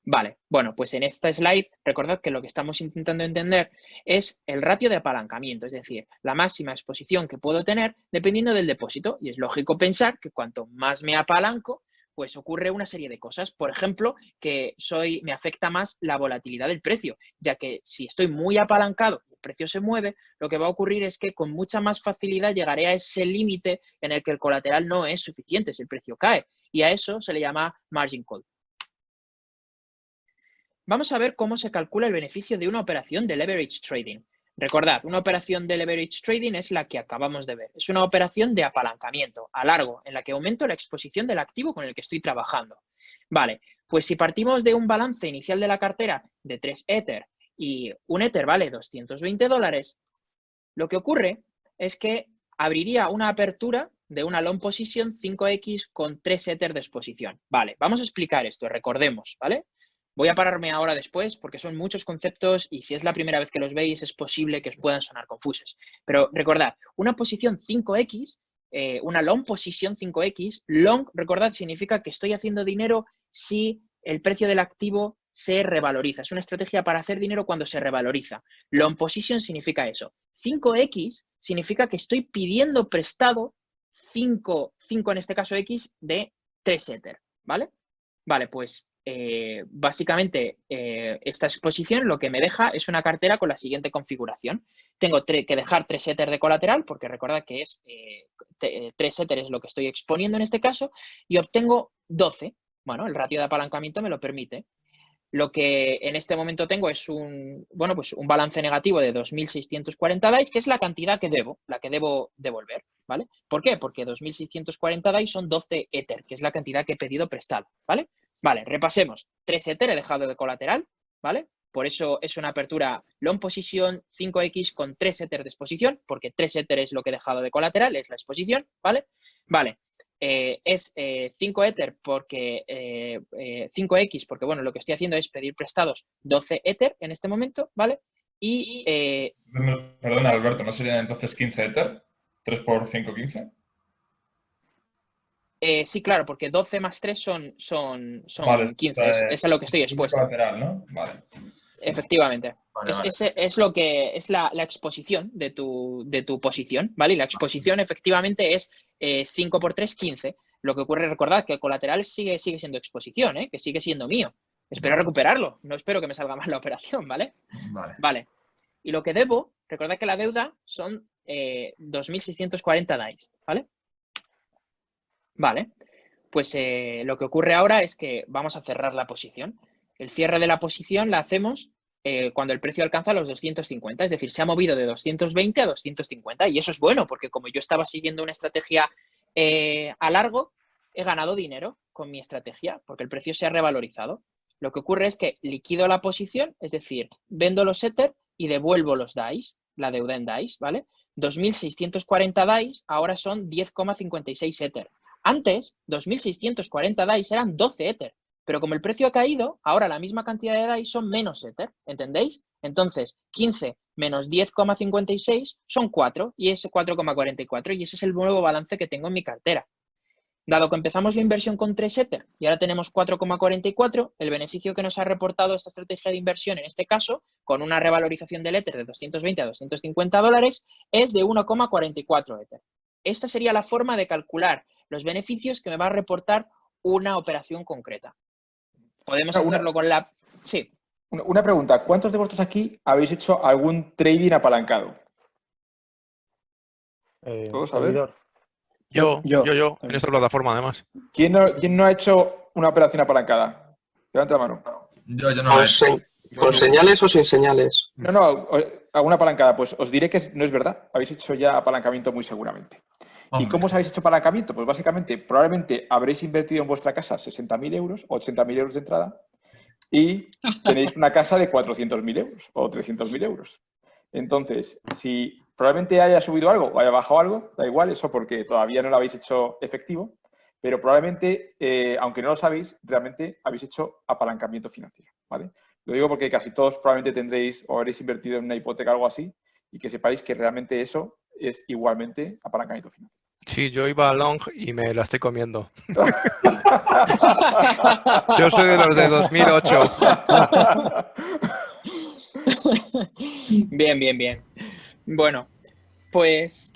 Vale, bueno, pues en esta slide recordad que lo que estamos intentando entender es el ratio de apalancamiento, es decir, la máxima exposición que puedo tener dependiendo del depósito. Y es lógico pensar que cuanto más me apalanco, pues ocurre una serie de cosas. Por ejemplo, que me afecta más la volatilidad del precio, ya que si estoy muy apalancado, el precio se mueve, lo que va a ocurrir es que con mucha más facilidad llegaré a ese límite en el que el colateral no es suficiente si el precio cae. Y a eso se le llama margin call. Vamos a ver cómo se calcula el beneficio de una operación de leverage trading. Recordad, una operación de leverage trading es la que acabamos de ver. Es una operación de apalancamiento a largo, en la que aumento la exposición del activo con el que estoy trabajando. Vale, pues si partimos de un balance inicial de la cartera de 3 Ether y un Ether vale $220, lo que ocurre es que abriría una apertura de una long position 5X con 3 Ether de exposición. Vale, vamos a explicar esto, recordemos, ¿vale? Voy a pararme ahora después porque son muchos conceptos y si es la primera vez que los veis es posible que os puedan sonar confusos. Pero recordad, una posición 5X, una long position 5X, long, recordad, significa que estoy haciendo dinero si el precio del activo se revaloriza. Es una estrategia para hacer dinero cuando se revaloriza. Long position significa eso. 5X significa que estoy pidiendo prestado 5 en este caso X de 3 Ether, ¿vale? Vale, pues básicamente esta exposición lo que me deja es una cartera con la siguiente configuración. Tengo que dejar 3 Ether de colateral, porque recordad que es 3 Ether es lo que estoy exponiendo en este caso, y obtengo 12. Bueno, el ratio de apalancamiento me lo permite. Lo que en este momento tengo es un balance negativo de 2.640 DAI, que es la cantidad que debo, la que debo devolver, ¿vale? ¿Por qué? Porque 2.640 DAI son 12 Ether, que es la cantidad que he pedido prestado, ¿vale? Vale, repasemos. 3 Ether he dejado de colateral, ¿vale? Por eso es una apertura long position 5X con 3 Ether de exposición, porque 3 Ether es lo que he dejado de colateral, es la exposición, ¿vale? Vale. Es 5 Ether porque 5X, porque bueno, lo que estoy haciendo es pedir prestados 12 Ether en este momento, ¿vale? Y Perdona, Alberto, ¿no serían entonces 15 Ether? ¿3 por 5, 15? Sí, claro, porque 12 más 3 son Vale, 15, o sea, es a lo que estoy expuesto. Colateral, ¿no? Vale. Efectivamente. Vale. Es lo que es la exposición de tu posición, ¿vale? Y la exposición efectivamente es 5 por 3, 15. Lo que ocurre, recordad que el colateral sigue siendo exposición, que sigue siendo mío. Espero recuperarlo, no espero que me salga mal la operación, ¿vale? Vale. Y lo que debo, recordad que la deuda son 2.640 DAI, ¿vale? Vale. Pues lo que ocurre ahora es que vamos a cerrar la posición. El cierre de la posición la hacemos cuando el precio alcanza los 250, es decir, se ha movido de 220 a 250 y eso es bueno porque como yo estaba siguiendo una estrategia a largo, he ganado dinero con mi estrategia porque el precio se ha revalorizado. Lo que ocurre es que liquido la posición, es decir, vendo los Ether y devuelvo los DAIs, la deuda en DAIs, ¿vale? 2.640 DAIs ahora son 10,56 Ether. Antes, 2.640 DAIs eran 12 Ether. Pero como el precio ha caído, ahora la misma cantidad de DAI son menos Ether, ¿entendéis? Entonces, 15 menos 10,56 son 4 y es 4,44 y ese es el nuevo balance que tengo en mi cartera. Dado que empezamos la inversión con 3 Ether y ahora tenemos 4,44, el beneficio que nos ha reportado esta estrategia de inversión, en este caso, con una revalorización del Ether de 220 a 250 dólares, es de 1,44 Ether. Esta sería la forma de calcular los beneficios que me va a reportar una operación concreta. Podemos hacerlo con la... Sí. Una pregunta. ¿Cuántos de vosotros aquí habéis hecho algún trading apalancado? ¿Todos a ver? Yo, en esta plataforma además. ¿Quién no ha hecho una operación apalancada? Levanta la mano. Yo no lo he hecho. ¿Con señales o sin señales? No, alguna apalancada. Pues os diré que no es verdad. Habéis hecho ya apalancamiento muy seguramente. ¿Y cómo os habéis hecho apalancamiento? Pues básicamente, probablemente habréis invertido en vuestra casa 60.000 euros o 80.000 euros de entrada y tenéis una casa de 400.000 euros o 300.000 euros. Entonces, si probablemente haya subido algo o haya bajado algo, da igual eso porque todavía no lo habéis hecho efectivo, pero probablemente, aunque no lo sabéis, realmente habéis hecho apalancamiento financiero, ¿vale? Lo digo porque casi todos probablemente tendréis o habréis invertido en una hipoteca o algo así y que sepáis que realmente eso es igualmente apalancamiento financiero. Sí, yo iba a long y me la estoy comiendo. Yo soy de los de 2008. Bien, bien, bien. Bueno, pues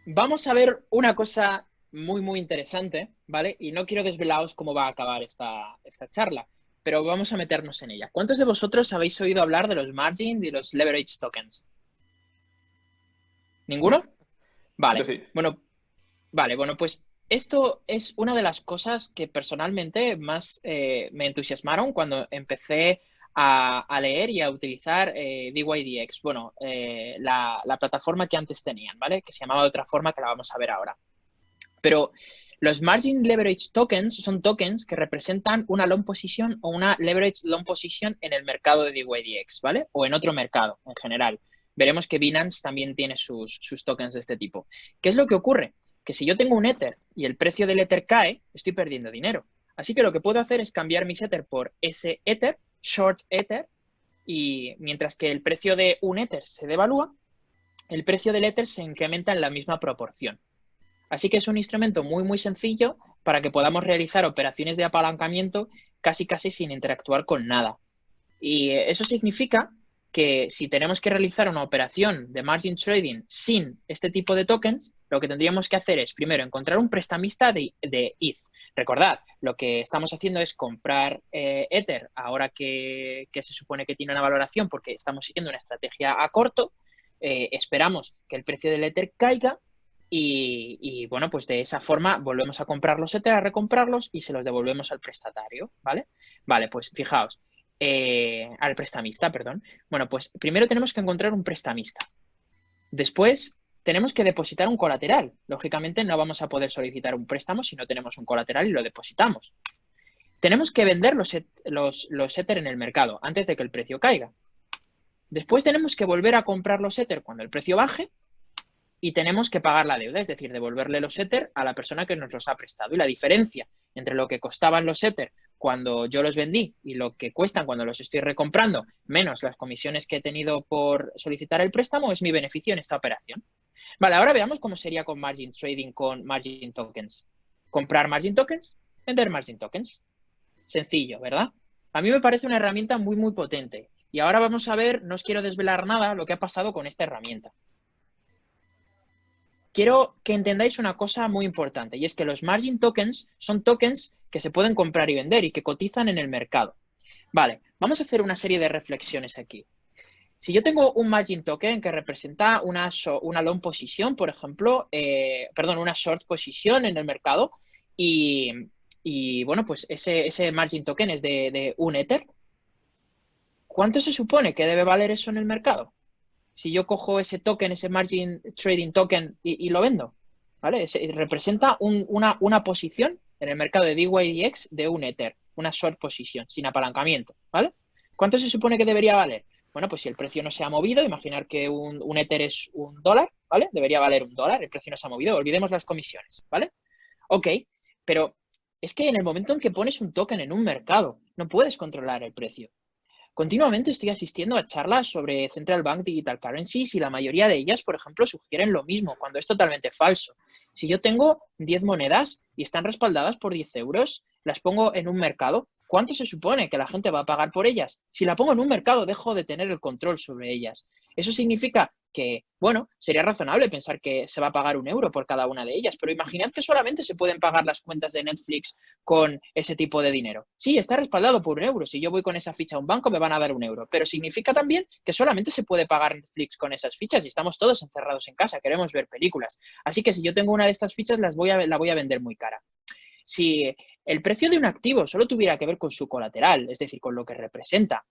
vamos a ver una cosa muy, muy interesante, ¿vale? Y no quiero desvelaros cómo va a acabar esta charla, pero vamos a meternos en ella. ¿Cuántos de vosotros habéis oído hablar de los margin y los leverage tokens? ¿Ninguno? Vale. Sí. Bueno, pues esto es una de las cosas que personalmente más me entusiasmaron cuando empecé a leer y a utilizar DYDX. Bueno, la plataforma que antes tenían, ¿vale? Que se llamaba de otra forma que la vamos a ver ahora. Pero los margin leverage tokens son tokens que representan una long position o una leverage long position en el mercado de DYDX, ¿vale? O en otro mercado en general. Veremos que Binance también tiene sus tokens de este tipo. ¿Qué es lo que ocurre? Que si yo tengo un Ether y el precio del Ether cae, estoy perdiendo dinero. Así que lo que puedo hacer es cambiar mis Ether por ese Ether, short Ether, y mientras que el precio de un Ether se devalúa, el precio del Ether se incrementa en la misma proporción. Así que es un instrumento muy, muy sencillo para que podamos realizar operaciones de apalancamiento casi sin interactuar con nada. Y eso significa que si tenemos que realizar una operación de margin trading sin este tipo de tokens, lo que tendríamos que hacer es, primero, encontrar un prestamista de ETH. Recordad, lo que estamos haciendo es comprar Ether ahora que se supone que tiene una valoración porque estamos siguiendo una estrategia a corto, esperamos que el precio del Ether caiga y bueno, pues de esa forma volvemos a comprar los Ether, a recomprarlos y se los devolvemos al prestatario, ¿vale? Vale, pues fijaos. Al prestamista, perdón. Bueno, pues primero tenemos que encontrar un prestamista. Después tenemos que depositar un colateral. Lógicamente no vamos a poder solicitar un préstamo si no tenemos un colateral y lo depositamos. Tenemos que vender los Ether en el mercado antes de que el precio caiga. Después tenemos que volver a comprar los Ether cuando el precio baje y tenemos que pagar la deuda, es decir, devolverle los Ether a la persona que nos los ha prestado. Y la diferencia entre lo que costaban los Ether cuando yo los vendí y lo que cuestan cuando los estoy recomprando, menos las comisiones que he tenido por solicitar el préstamo, es mi beneficio en esta operación. Vale, ahora veamos cómo sería con margin trading con margin tokens. Comprar margin tokens, vender margin tokens. Sencillo, ¿verdad? A mí me parece una herramienta muy, muy potente. Y ahora vamos a ver, no os quiero desvelar nada, lo que ha pasado con esta herramienta. Quiero que entendáis una cosa muy importante y es que los margin tokens son tokens que se pueden comprar y vender y que cotizan en el mercado. Vale, vamos a hacer una serie de reflexiones aquí. Si yo tengo un margin token que representa una long posición, por ejemplo, una short posición en el mercado y bueno, pues ese margin token es de un Ether, ¿cuánto se supone que debe valer eso en el mercado? Si yo cojo ese token, ese margin trading token y lo vendo, ¿vale? Representa una posición en el mercado de DYDX de un Ether, una short posición, sin apalancamiento, ¿vale? ¿Cuánto se supone que debería valer? Bueno, pues si el precio no se ha movido, imaginar que un Ether es $1, ¿vale? Debería valer $1, el precio no se ha movido, olvidemos las comisiones, ¿vale? Ok, pero es que en el momento en que pones un token en un mercado, no puedes controlar el precio. Continuamente estoy asistiendo a charlas sobre Central Bank Digital Currencies y la mayoría de ellas, por ejemplo, sugieren lo mismo, cuando es totalmente falso. Si yo tengo 10 monedas y están respaldadas por 10 euros, las pongo en un mercado, ¿cuánto se supone que la gente va a pagar por ellas? Si la pongo en un mercado, dejo de tener el control sobre ellas. Eso significa que, bueno, sería razonable pensar que se va a pagar €1 por cada una de ellas, pero imaginad que solamente se pueden pagar las cuentas de Netflix con ese tipo de dinero. Sí, está respaldado por €1. Si yo voy con esa ficha a un banco, me van a dar €1, pero significa también que solamente se puede pagar Netflix con esas fichas y estamos todos encerrados en casa, queremos ver películas. Así que si yo tengo una de estas fichas, la voy a vender muy cara. Si el precio de un activo solo tuviera que ver con su colateral, es decir, con lo que representa,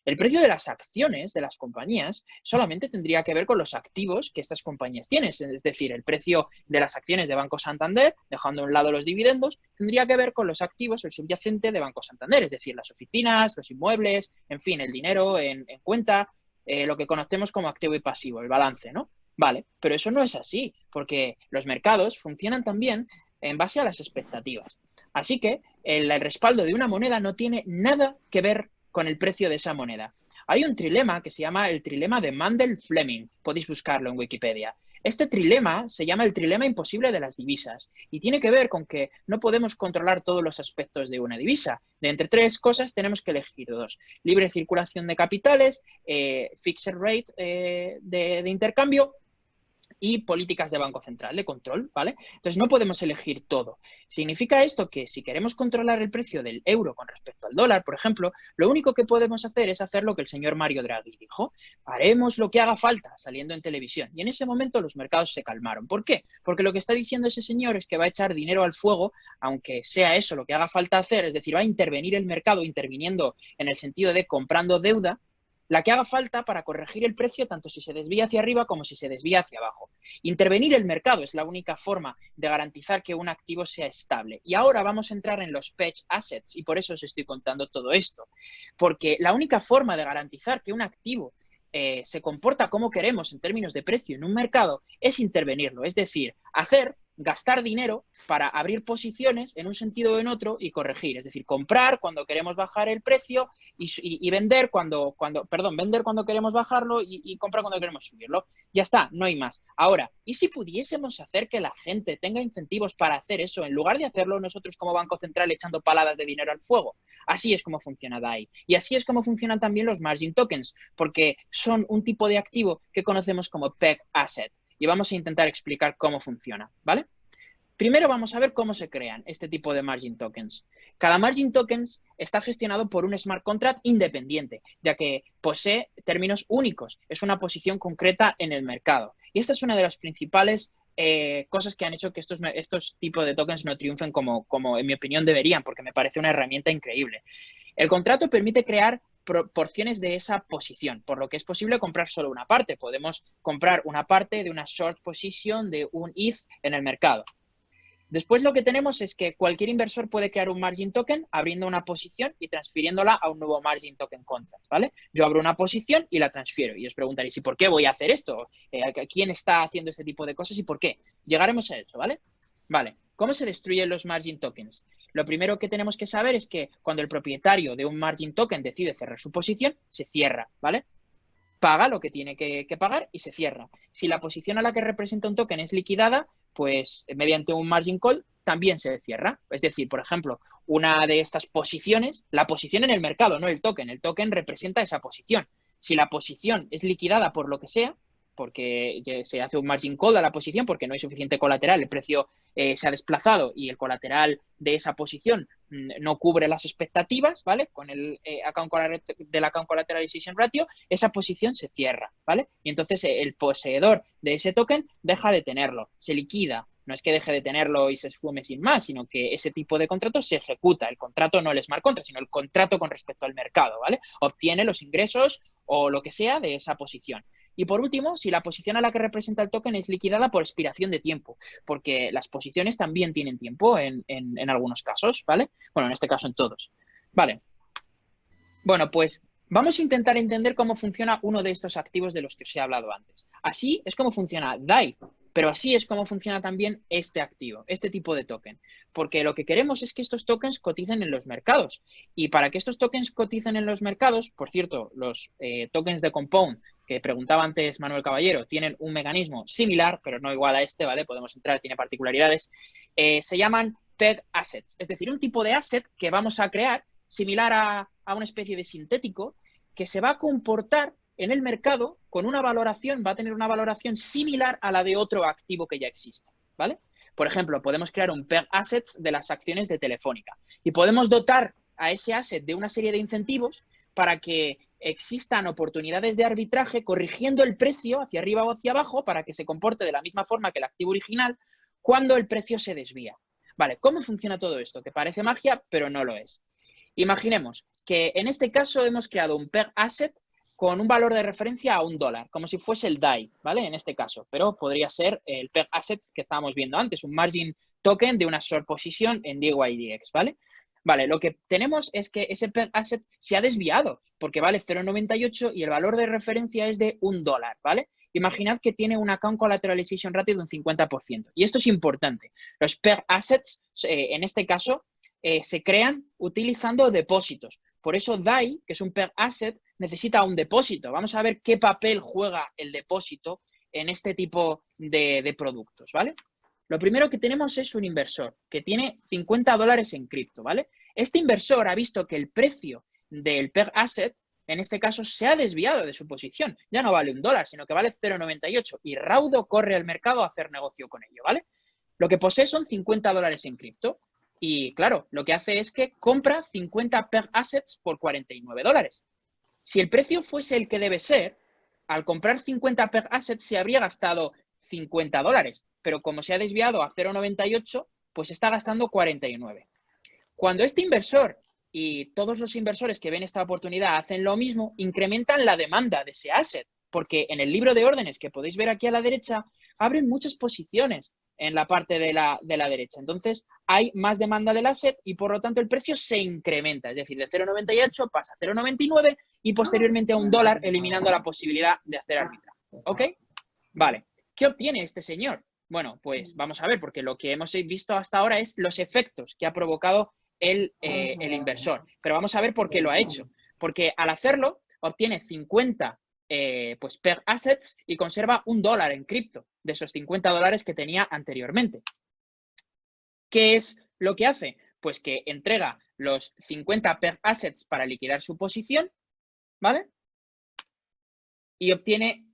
El precio de las acciones de las compañías solamente tendría que ver con los activos que estas compañías tienen. Es decir, el precio de las acciones de Banco Santander, dejando a un lado los dividendos, tendría que ver con los activos, el subyacente de Banco Santander, es decir, las oficinas, los inmuebles, en fin, el dinero en cuenta, lo que conocemos como activo y pasivo, el balance, ¿no? Vale, pero eso no es así, porque los mercados funcionan también en base a las expectativas. Así que el respaldo de una moneda no tiene nada que ver con el precio de esa moneda. Hay un trilema que se llama el trilema de Mundell-Fleming. Podéis buscarlo en Wikipedia. Este trilema se llama el trilema imposible de las divisas y tiene que ver con que no podemos controlar todos los aspectos de una divisa. De entre 3 cosas tenemos que elegir 2. Libre circulación de capitales, fixed rate de intercambio y políticas de Banco Central de control, ¿vale? Entonces no podemos elegir todo. Significa esto que si queremos controlar el precio del euro con respecto al dólar, por ejemplo, lo único que podemos hacer es hacer lo que el señor Mario Draghi dijo. Haremos lo que haga falta saliendo en televisión. Y en ese momento los mercados se calmaron. ¿Por qué? Porque lo que está diciendo ese señor es que va a echar dinero al fuego, aunque sea eso lo que haga falta hacer, es decir, va a intervenir el mercado interviniendo en el sentido de comprando deuda, la que haga falta para corregir el precio tanto si se desvía hacia arriba como si se desvía hacia abajo. Intervenir el mercado es la única forma de garantizar que un activo sea estable. Y ahora vamos a entrar en los pledged assets y por eso os estoy contando todo esto. Porque la única forma de garantizar que un activo se comporta como queremos en términos de precio en un mercado es intervenirlo, es decir, gastar dinero para abrir posiciones en un sentido o en otro y corregir, es decir, comprar cuando queremos bajar el precio y vender vender cuando queremos bajarlo y comprar cuando queremos subirlo. Ya está, no hay más. Ahora, ¿y si pudiésemos hacer que la gente tenga incentivos para hacer eso en lugar de hacerlo nosotros como Banco Central echando paladas de dinero al fuego? Así es como funciona DAI. Y así es como funcionan también los margin tokens, porque son un tipo de activo que conocemos como peg asset. Y vamos a intentar explicar cómo funciona, ¿vale? Primero vamos a ver cómo se crean este tipo de margin tokens. Cada margin tokens está gestionado por un smart contract independiente, ya que posee términos únicos. Es una posición concreta en el mercado. Y esta es una de las principales cosas que han hecho que estos tipos de tokens no triunfen como en mi opinión deberían, porque me parece una herramienta increíble. El contrato permite crear porciones de esa posición, por lo que es posible comprar solo una parte. Podemos comprar una parte de una short position de un ETH en el mercado. Después lo que tenemos es que cualquier inversor puede crear un margin token abriendo una posición y transfiriéndola a un nuevo margin token contract, ¿vale? Yo abro una posición y la transfiero y os preguntaréis, ¿y por qué voy a hacer esto? ¿Quién está haciendo este tipo de cosas y por qué? Llegaremos a eso, ¿vale? Vale, ¿cómo se destruyen los margin tokens? Lo primero que tenemos que saber es que cuando el propietario de un margin token decide cerrar su posición, se cierra, ¿vale? Paga lo que tiene que pagar y se cierra. Si la posición a la que representa un token es liquidada, pues mediante un margin call también se cierra. Es decir, por ejemplo, una de estas posiciones, la posición en el mercado, no el token representa esa posición. Si la posición es liquidada por lo que sea, porque se hace un margin call a la posición porque no hay suficiente colateral, el precio se ha desplazado y el colateral de esa posición no cubre las expectativas, ¿vale? Con el account collateralization ratio, esa posición se cierra, ¿vale? Y entonces el poseedor de ese token deja de tenerlo, se liquida. No es que deje de tenerlo y se esfume sin más, sino que ese tipo de contrato se ejecuta. El contrato no el smart contract, sino el contrato con respecto al mercado, ¿vale? Obtiene los ingresos o lo que sea de esa posición. Y por último, si la posición a la que representa el token es liquidada por expiración de tiempo, porque las posiciones también tienen tiempo en algunos casos, ¿vale? Bueno, en este caso en todos. Vale. Bueno, pues vamos a intentar entender cómo funciona uno de estos activos de los que os he hablado antes. Así es como funciona DAI, pero así es como funciona también este activo, este tipo de token. Porque lo que queremos es que estos tokens coticen en los mercados. Y para que estos tokens coticen en los mercados, por cierto, los tokens de Compound, que preguntaba antes Manuel Caballero, tienen un mecanismo similar, pero no igual a este, ¿vale? Podemos entrar, tiene particularidades. Se llaman peg assets, es decir, un tipo de asset que vamos a crear similar a una especie de sintético que se va a comportar en el mercado con una valoración, va a tener una valoración similar a la de otro activo que ya existe, ¿vale? Por ejemplo, podemos crear un peg assets de las acciones de Telefónica y podemos dotar a ese asset de una serie de incentivos para que existan oportunidades de arbitraje corrigiendo el precio hacia arriba o hacia abajo para que se comporte de la misma forma que el activo original cuando el precio se desvía. Vale, ¿cómo funciona todo esto? Que parece magia, pero no lo es. Imaginemos que en este caso hemos creado un peg asset con un valor de referencia a $1, como si fuese el DAI, ¿vale? En este caso, pero podría ser el peg asset que estábamos viendo antes, un margin token de una short posición en DYDX, ¿vale? Vale, lo que tenemos es que ese peg asset se ha desviado porque vale 0,98 y el valor de referencia es de $1, ¿vale? Imaginad que tiene un account collateralization ratio de un 50%. Y esto es importante. Los peg assets, en este caso, se crean utilizando depósitos. Por eso DAI, que es un peg asset, necesita un depósito. Vamos a ver qué papel juega el depósito en este tipo de productos, ¿vale? Lo primero que tenemos es un inversor que tiene $50 en cripto, ¿vale? Este inversor ha visto que el precio del peg asset, en este caso, se ha desviado de su posición. Ya no vale $1, sino que vale 0,98 y raudo corre al mercado a hacer negocio con ello, ¿vale? Lo que posee son $50 en cripto y, claro, lo que hace es que compra 50 peg assets por $49. Si el precio fuese el que debe ser, al comprar 50 peg assets se habría gastado $50, pero como se ha desviado a 0,98, pues está gastando 49. Cuando este inversor y todos los inversores que ven esta oportunidad hacen lo mismo, incrementan la demanda de ese asset, porque en el libro de órdenes que podéis ver aquí a la derecha, abren muchas posiciones en la parte de la derecha. Entonces, hay más demanda del asset y, por lo tanto, el precio se incrementa. Es decir, de 0,98 pasa a 0,99 y posteriormente a $1, eliminando la posibilidad de hacer arbitraje. ¿Ok? Vale. ¿Qué obtiene este señor? Bueno, pues vamos a ver, porque lo que hemos visto hasta ahora es los efectos que ha provocado el inversor. Pero vamos a ver por qué lo ha hecho. Porque al hacerlo, obtiene 50 pues peg assets y conserva $1 en cripto de esos $50 que tenía anteriormente. ¿Qué es lo que hace? Pues que entrega los 50 peg assets para liquidar su posición, ¿vale? Y obtiene,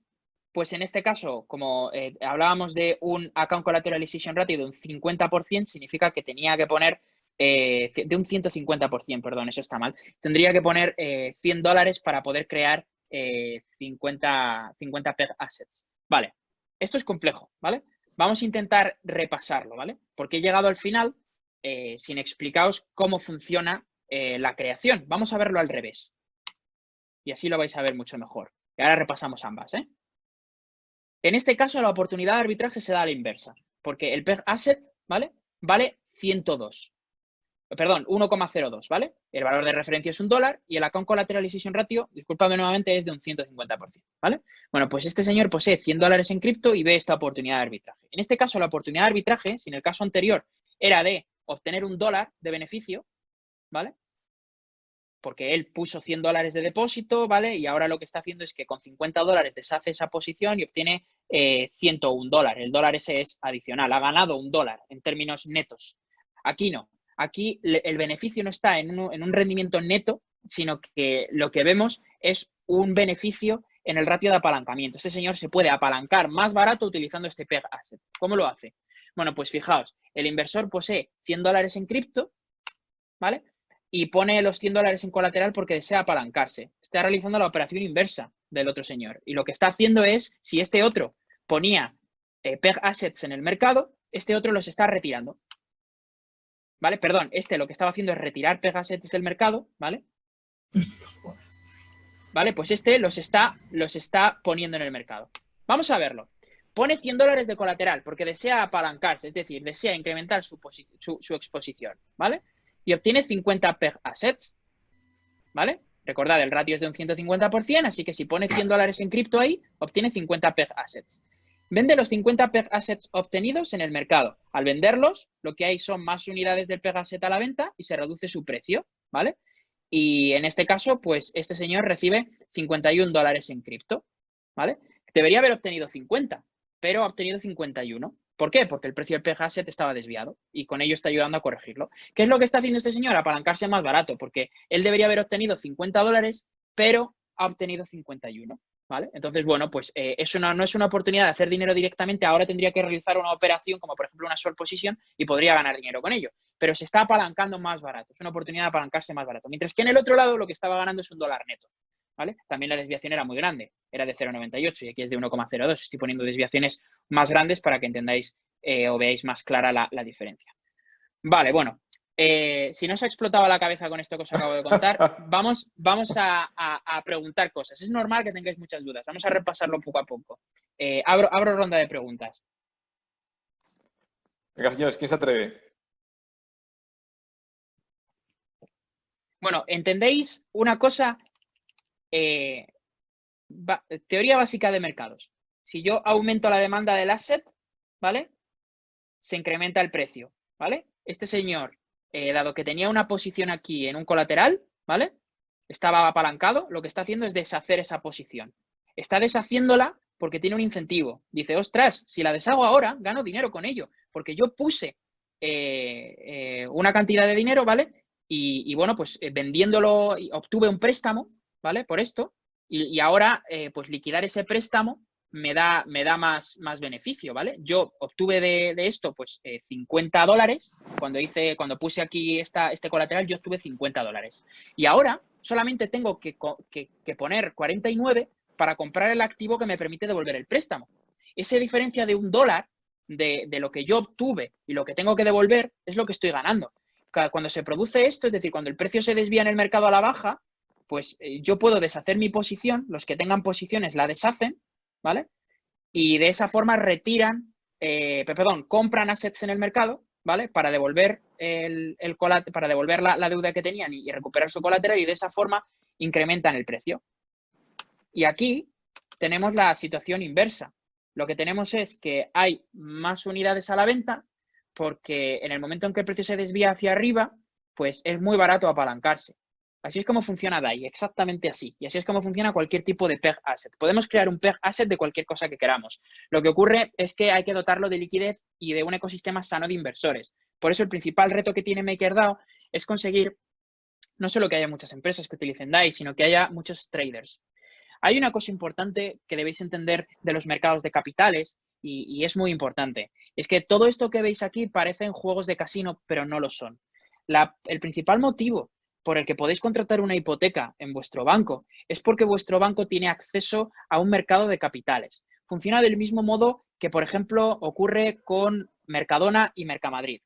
pues en este caso, como hablábamos de un account collateralization ratio de un 50%, significa que tenía que poner de un 150%, perdón, eso está mal. Tendría que poner $100 para poder crear 50 peg assets. Vale, esto es complejo, ¿vale? Vamos a intentar repasarlo, ¿vale? Porque he llegado al final sin explicaros cómo funciona la creación. Vamos a verlo al revés. Y así lo vais a ver mucho mejor. Y ahora repasamos ambas, ¿eh? En este caso, la oportunidad de arbitraje se da a la inversa, porque el peg asset, ¿vale? Vale 102. Perdón, 1,02, ¿vale? El valor de referencia es $1 y el account collateralization ratio, disculpadme nuevamente, es de un 150%, ¿vale? Bueno, pues este señor posee $100 en cripto y ve esta oportunidad de arbitraje. En este caso, la oportunidad de arbitraje, si en el caso anterior era de obtener $1 de beneficio, ¿vale? Porque él puso $100 de depósito, ¿vale? Y ahora lo que está haciendo es que con $50 deshace esa posición y obtiene $101. El dólar ese es adicional. Ha ganado $1 en términos netos. Aquí no. Aquí el beneficio no está en un rendimiento neto, sino que lo que vemos es un beneficio en el ratio de apalancamiento. Este señor se puede apalancar más barato utilizando este peg asset. ¿Cómo lo hace? Bueno, pues fijaos, el inversor posee $100 en cripto, ¿vale? Y pone los $100 en colateral porque desea apalancarse. Está realizando la operación inversa del otro señor. Y lo que está haciendo es, si este otro ponía peg assets en el mercado, este otro los está retirando. ¿Vale? Perdón, lo que estaba haciendo es retirar peg assets del mercado, ¿vale? ¿Vale? Pues los está poniendo en el mercado. Vamos a verlo. Pone $100 de colateral porque desea apalancarse, es decir, desea incrementar su exposición, ¿vale? Y obtiene 50 peg assets, ¿vale? Recordad, el ratio es de un 150%, así que si pone $100 en cripto ahí, obtiene 50 peg assets. Vende los 50 peg assets obtenidos en el mercado. Al venderlos, lo que hay son más unidades del peg asset a la venta y se reduce su precio, ¿vale? Y en este caso, pues este señor recibe $51 en cripto, ¿vale? Debería haber obtenido 50, pero ha obtenido 51. ¿Por qué? Porque el precio del peg asset estaba desviado y con ello está ayudando a corregirlo. ¿Qué es lo que está haciendo este señor? Apalancarse más barato, porque él debería haber obtenido $50, pero ha obtenido 51. ¿Vale? Entonces, bueno, pues no es una oportunidad de hacer dinero directamente. Ahora tendría que realizar una operación como, por ejemplo, una short position y podría ganar dinero con ello. Pero se está apalancando más barato. Es una oportunidad de apalancarse más barato. Mientras que en el otro lado lo que estaba ganando es $1 neto. ¿Vale? También la desviación era muy grande. Era de 0,98 y aquí es de 1,02. Estoy poniendo desviaciones más grandes para que entendáis o veáis más clara la diferencia. Vale, bueno. Si no os ha explotado la cabeza con esto que os acabo de contar, vamos a preguntar cosas. Es normal que tengáis muchas dudas. Vamos a repasarlo poco a poco. Abro ronda de preguntas. Venga, señores, ¿quién se atreve? Bueno, ¿entendéis una cosa? Teoría básica de mercados. Si yo aumento la demanda del asset, ¿vale? Se incrementa el precio, ¿vale? Este señor, dado que tenía una posición aquí en un colateral, ¿vale? Estaba apalancado, lo que está haciendo es deshacer esa posición. Está deshaciéndola porque tiene un incentivo. Dice, ostras, si la deshago ahora, gano dinero con ello, porque yo puse una cantidad de dinero, ¿vale? Y bueno, pues vendiéndolo obtuve un préstamo, ¿vale? Por esto, y ahora pues liquidar ese préstamo me da más beneficio, ¿vale? Yo obtuve de esto pues $50. Cuando puse aquí este colateral, yo obtuve $50. Y ahora solamente tengo que poner 49 para comprar el activo que me permite devolver el préstamo. Esa diferencia de $1 de lo que yo obtuve y lo que tengo que devolver es lo que estoy ganando. Cuando se produce esto, es decir, cuando el precio se desvía en el mercado a la baja, pues yo puedo deshacer mi posición, los que tengan posiciones la deshacen, ¿vale? Y de esa forma compran assets en el mercado, ¿vale? Para devolver para devolver la deuda que tenían y recuperar su colateral, y de esa forma incrementan el precio. Y aquí tenemos la situación inversa. Lo que tenemos es que hay más unidades a la venta porque en el momento en que el precio se desvía hacia arriba, pues es muy barato apalancarse. Así es como funciona DAI, exactamente así. Y así es como funciona cualquier tipo de peg asset. Podemos crear un peg asset de cualquier cosa que queramos. Lo que ocurre es que hay que dotarlo de liquidez y de un ecosistema sano de inversores. Por eso el principal reto que tiene MakerDAO es conseguir no solo que haya muchas empresas que utilicen DAI, sino que haya muchos traders. Hay una cosa importante que debéis entender de los mercados de capitales y es muy importante. Es que todo esto que veis aquí parecen juegos de casino, pero no lo son. El principal motivo por el que podéis contratar una hipoteca en vuestro banco es porque vuestro banco tiene acceso a un mercado de capitales. Funciona del mismo modo que, por ejemplo, ocurre con Mercadona y Mercamadrid.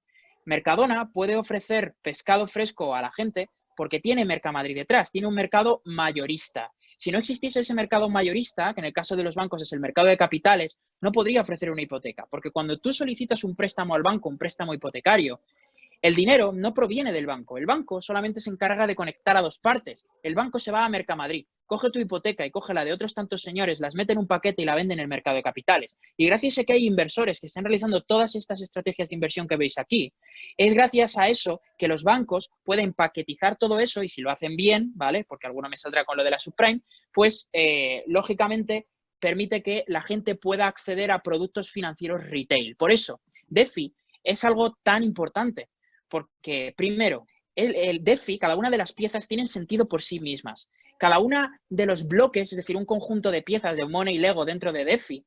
Mercadona puede ofrecer pescado fresco a la gente porque tiene Mercamadrid detrás, tiene un mercado mayorista. Si no existiese ese mercado mayorista, que en el caso de los bancos es el mercado de capitales, no podría ofrecer una hipoteca, porque cuando tú solicitas un préstamo al banco, un préstamo hipotecario, el dinero no proviene del banco. El banco solamente se encarga de conectar a dos partes. El banco se va a Mercamadrid, coge tu hipoteca y coge la de otros tantos señores, las mete en un paquete y la vende en el mercado de capitales. Y gracias a que hay inversores que están realizando todas estas estrategias de inversión que veis aquí, es gracias a eso que los bancos pueden paquetizar todo eso, y si lo hacen bien, ¿vale? Porque alguno me saldrá con lo de la subprime, pues lógicamente permite que la gente pueda acceder a productos financieros retail. Por eso, DeFi es algo tan importante. Porque, primero, el DeFi, cada una de las piezas tienen sentido por sí mismas. Cada una de los bloques, es decir, un conjunto de piezas de Money y Lego dentro de DeFi,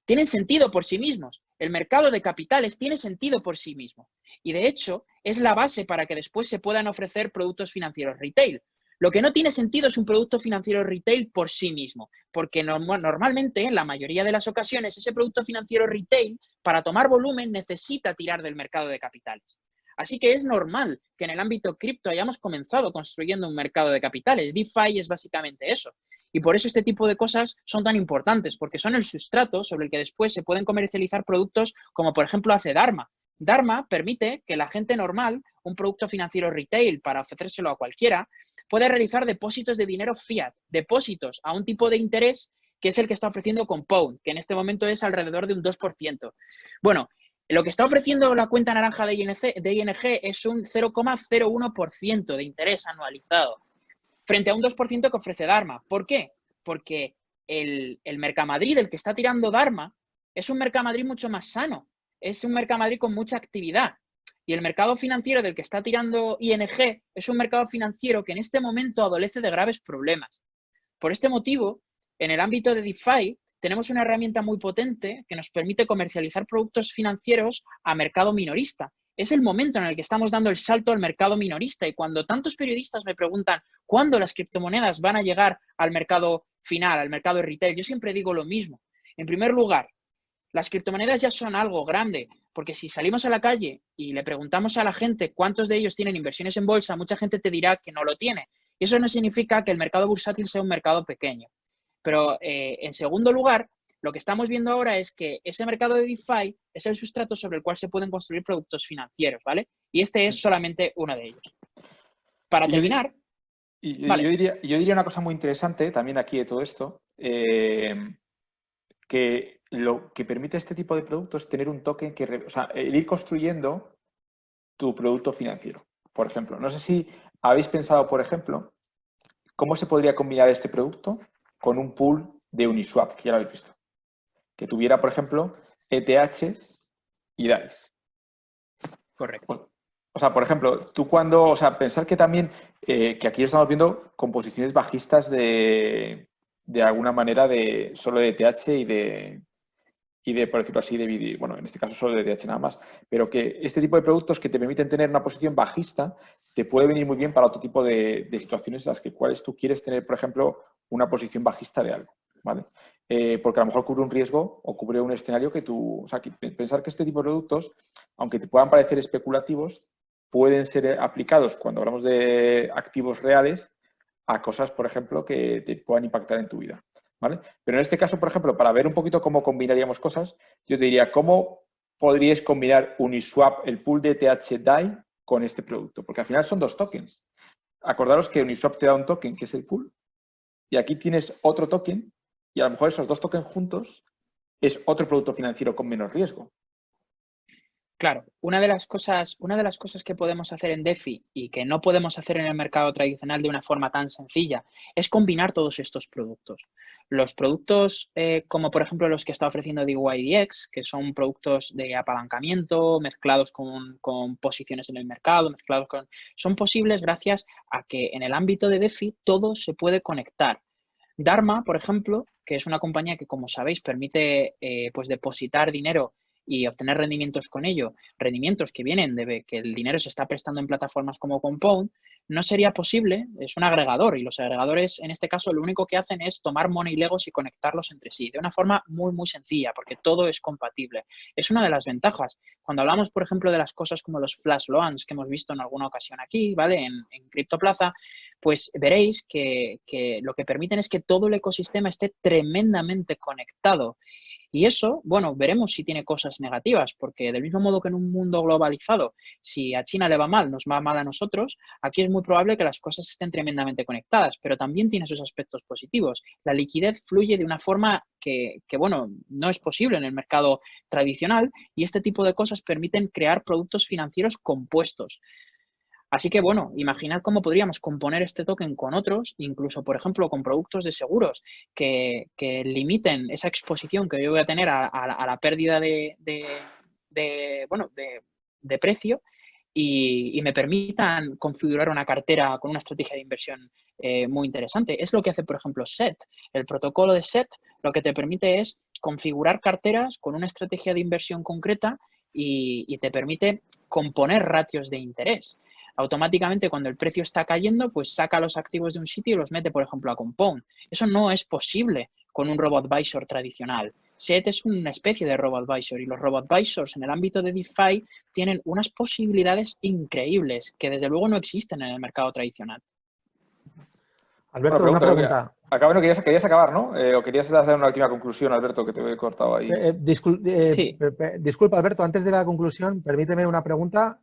tienen sentido por sí mismos. El mercado de capitales tiene sentido por sí mismo. Y, de hecho, es la base para que después se puedan ofrecer productos financieros retail. Lo que no tiene sentido es un producto financiero retail por sí mismo, porque normalmente, en la mayoría de las ocasiones, ese producto financiero retail, para tomar volumen, necesita tirar del mercado de capitales. Así que es normal que en el ámbito cripto hayamos comenzado construyendo un mercado de capitales. DeFi es básicamente eso. Y por eso este tipo de cosas son tan importantes, porque son el sustrato sobre el que después se pueden comercializar productos como, por ejemplo, hace Dharma. Dharma permite que la gente normal, un producto financiero retail para ofrecérselo a cualquiera, pueda realizar depósitos de dinero fiat, depósitos a un tipo de interés que es el que está ofreciendo Compound, que en este momento es alrededor de un 2%. Bueno, lo que está ofreciendo la cuenta naranja de ING es un 0,01% de interés anualizado, frente a un 2% que ofrece Dharma. ¿Por qué? Porque el Mercamadrid, el que está tirando Dharma, es un Mercamadrid mucho más sano, es un Mercamadrid con mucha actividad. Y el mercado financiero del que está tirando ING es un mercado financiero que en este momento adolece de graves problemas. Por este motivo, en el ámbito de DeFi, tenemos una herramienta muy potente que nos permite comercializar productos financieros a mercado minorista. Es el momento en el que estamos dando el salto al mercado minorista, y cuando tantos periodistas me preguntan cuándo las criptomonedas van a llegar al mercado final, al mercado retail, yo siempre digo lo mismo. En primer lugar, las criptomonedas ya son algo grande, porque si salimos a la calle y le preguntamos a la gente cuántos de ellos tienen inversiones en bolsa, mucha gente te dirá que no lo tiene. Y eso no significa que el mercado bursátil sea un mercado pequeño. Pero en segundo lugar, lo que estamos viendo ahora es que ese mercado de DeFi es el sustrato sobre el cual se pueden construir productos financieros, ¿vale? Y este es solamente uno de ellos. Para terminar... Vale. Yo diría una cosa muy interesante también aquí de todo esto, que lo que permite este tipo de productos es tener un token o sea, el ir construyendo tu producto financiero. Por ejemplo, no sé si habéis pensado, por ejemplo, cómo se podría combinar este producto con un pool de Uniswap, que ya lo habéis visto. Que tuviera, por ejemplo, ETHs y DAIs. Correcto. O sea, por ejemplo, o sea, pensar que también, que aquí estamos viendo composiciones bajistas de alguna manera solo de ETH y de, por decirlo así, bueno, en este caso solo de ETH nada más, pero que este tipo de productos que te permiten tener una posición bajista te puede venir muy bien para otro tipo de situaciones en las cuales tú quieres tener, por ejemplo, una posición bajista de algo, ¿vale? Porque a lo mejor cubre un riesgo o cubre un escenario que tú... O sea, pensar que este tipo de productos, aunque te puedan parecer especulativos, pueden ser aplicados cuando hablamos de activos reales a cosas, por ejemplo, que te puedan impactar en tu vida, ¿vale? Pero en este caso, por ejemplo, para ver un poquito cómo combinaríamos cosas, yo te diría, ¿cómo podríais combinar Uniswap, el pool de ETH DAI, con este producto? Porque al final son dos tokens. Acordaros que Uniswap te da un token, que es el pool, y aquí tienes otro token, y a lo mejor esos dos tokens juntos es otro producto financiero con menos riesgo. Claro, una de las cosas que podemos hacer en DeFi y que no podemos hacer en el mercado tradicional de una forma tan sencilla es combinar todos estos productos. Los productos como por ejemplo los que está ofreciendo DYDX, que son productos de apalancamiento mezclados con posiciones en el mercado, son posibles gracias a que en el ámbito de DeFi todo se puede conectar. Dharma, por ejemplo, que es una compañía que, como sabéis, permite pues depositar dinero y obtener rendimientos con ello, rendimientos que vienen de que el dinero se está prestando en plataformas como Compound, no sería posible, es un agregador y los agregadores en este caso lo único que hacen es tomar Money Legos y conectarlos entre sí de una forma muy muy sencilla porque todo es compatible. Es una de las ventajas. Cuando hablamos, por ejemplo, de las cosas como los flash loans que hemos visto en alguna ocasión aquí, ¿vale? En CryptoPlaza, pues veréis que lo que permiten es que todo el ecosistema esté tremendamente conectado. Y eso, bueno, veremos si tiene cosas negativas, porque del mismo modo que en un mundo globalizado, si a China le va mal, nos va mal a nosotros, aquí es muy probable que las cosas estén tremendamente conectadas, pero también tiene sus aspectos positivos. La liquidez fluye de una forma que, bueno, no es posible en el mercado tradicional y este tipo de cosas permiten crear productos financieros compuestos. Así que, bueno, imaginad cómo podríamos componer este token con otros, incluso, por ejemplo, con productos de seguros que limiten esa exposición que yo voy a tener a la pérdida de precio y me permitan configurar una cartera con una estrategia de inversión muy interesante. Es lo que hace, por ejemplo, SET. El protocolo de SET lo que te permite es configurar carteras con una estrategia de inversión concreta y te permite componer ratios de interés. Automáticamente cuando el precio está cayendo, pues saca los activos de un sitio y los mete, por ejemplo, a Compound. Eso no es posible con un robo-advisor tradicional. SET es una especie de robo-advisor y los robo-advisors en el ámbito de DeFi tienen unas posibilidades increíbles que desde luego no existen en el mercado tradicional. Alberto, una pregunta. Bueno, querías acabar, ¿no? ¿O querías hacer una última conclusión, Alberto, que te he cortado ahí? Sí. Disculpa, Alberto, antes de la conclusión, permíteme una pregunta.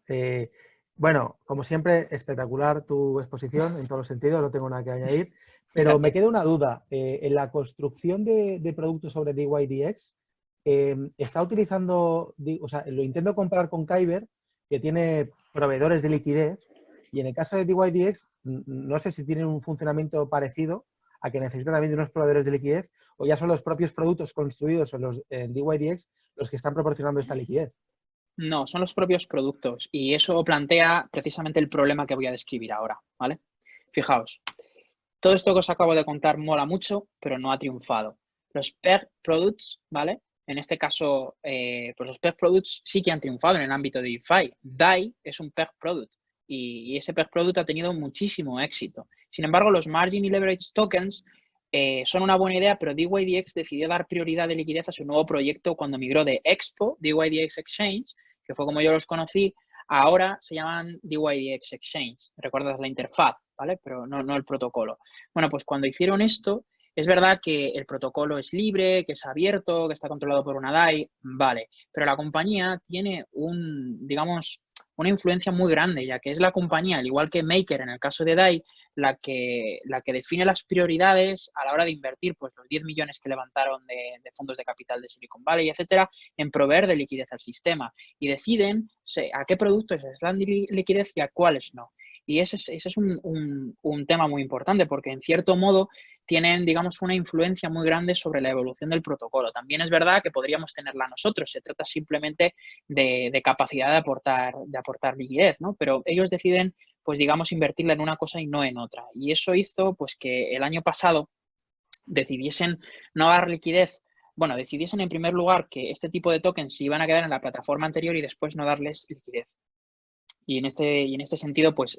Bueno, como siempre, espectacular tu exposición en todos los sentidos, no tengo nada que añadir, pero Gracias. me queda una duda. En la construcción de productos sobre DYDX, está utilizando, o sea, lo intento comparar con Kyber, que tiene proveedores de liquidez, y en el caso de DYDX, no sé si tienen un funcionamiento parecido a que necesitan también de unos proveedores de liquidez, o ya son los propios productos construidos en DYDX los que están proporcionando esta liquidez. No, son los propios productos y eso plantea precisamente el problema que voy a describir ahora, ¿vale? Fijaos, todo esto que os acabo de contar mola mucho, pero no ha triunfado. Los peg products, ¿vale? En este caso, pues los peg products sí que han triunfado en el ámbito de DeFi. DAI es un peg product y ese peg product ha tenido muchísimo éxito. Sin embargo, los margin y leverage tokens son una buena idea, pero DYDX decidió dar prioridad de liquidez a su nuevo proyecto cuando migró de Expo, DYDX Exchange, que fue como yo los conocí, ahora se llaman DYDX Exchange. Recuerdas la interfaz, ¿vale? Pero no el protocolo. Bueno, pues cuando hicieron esto, es verdad que el protocolo es libre, que es abierto, que está controlado por una DAI, vale, pero la compañía tiene digamos, una influencia muy grande, ya que es la compañía, al igual que Maker en el caso de DAI, la que define las prioridades a la hora de invertir pues, los 10 millones que levantaron de fondos de capital de Silicon Valley, etcétera, en proveer de liquidez al sistema. Y deciden a qué productos les dan liquidez y a cuáles no. Y ese es un tema muy importante porque, en cierto modo, tienen, digamos, una influencia muy grande sobre la evolución del protocolo. También es verdad que podríamos tenerla nosotros. Se trata simplemente de capacidad de aportar liquidez, ¿no? Pero ellos deciden, pues, digamos, invertirla en una cosa y no en otra. Y eso hizo, pues, que el año pasado decidiesen no dar liquidez. Bueno, decidiesen en primer lugar que este tipo de tokens se iban a quedar en la plataforma anterior y después no darles liquidez. Y en este sentido, pues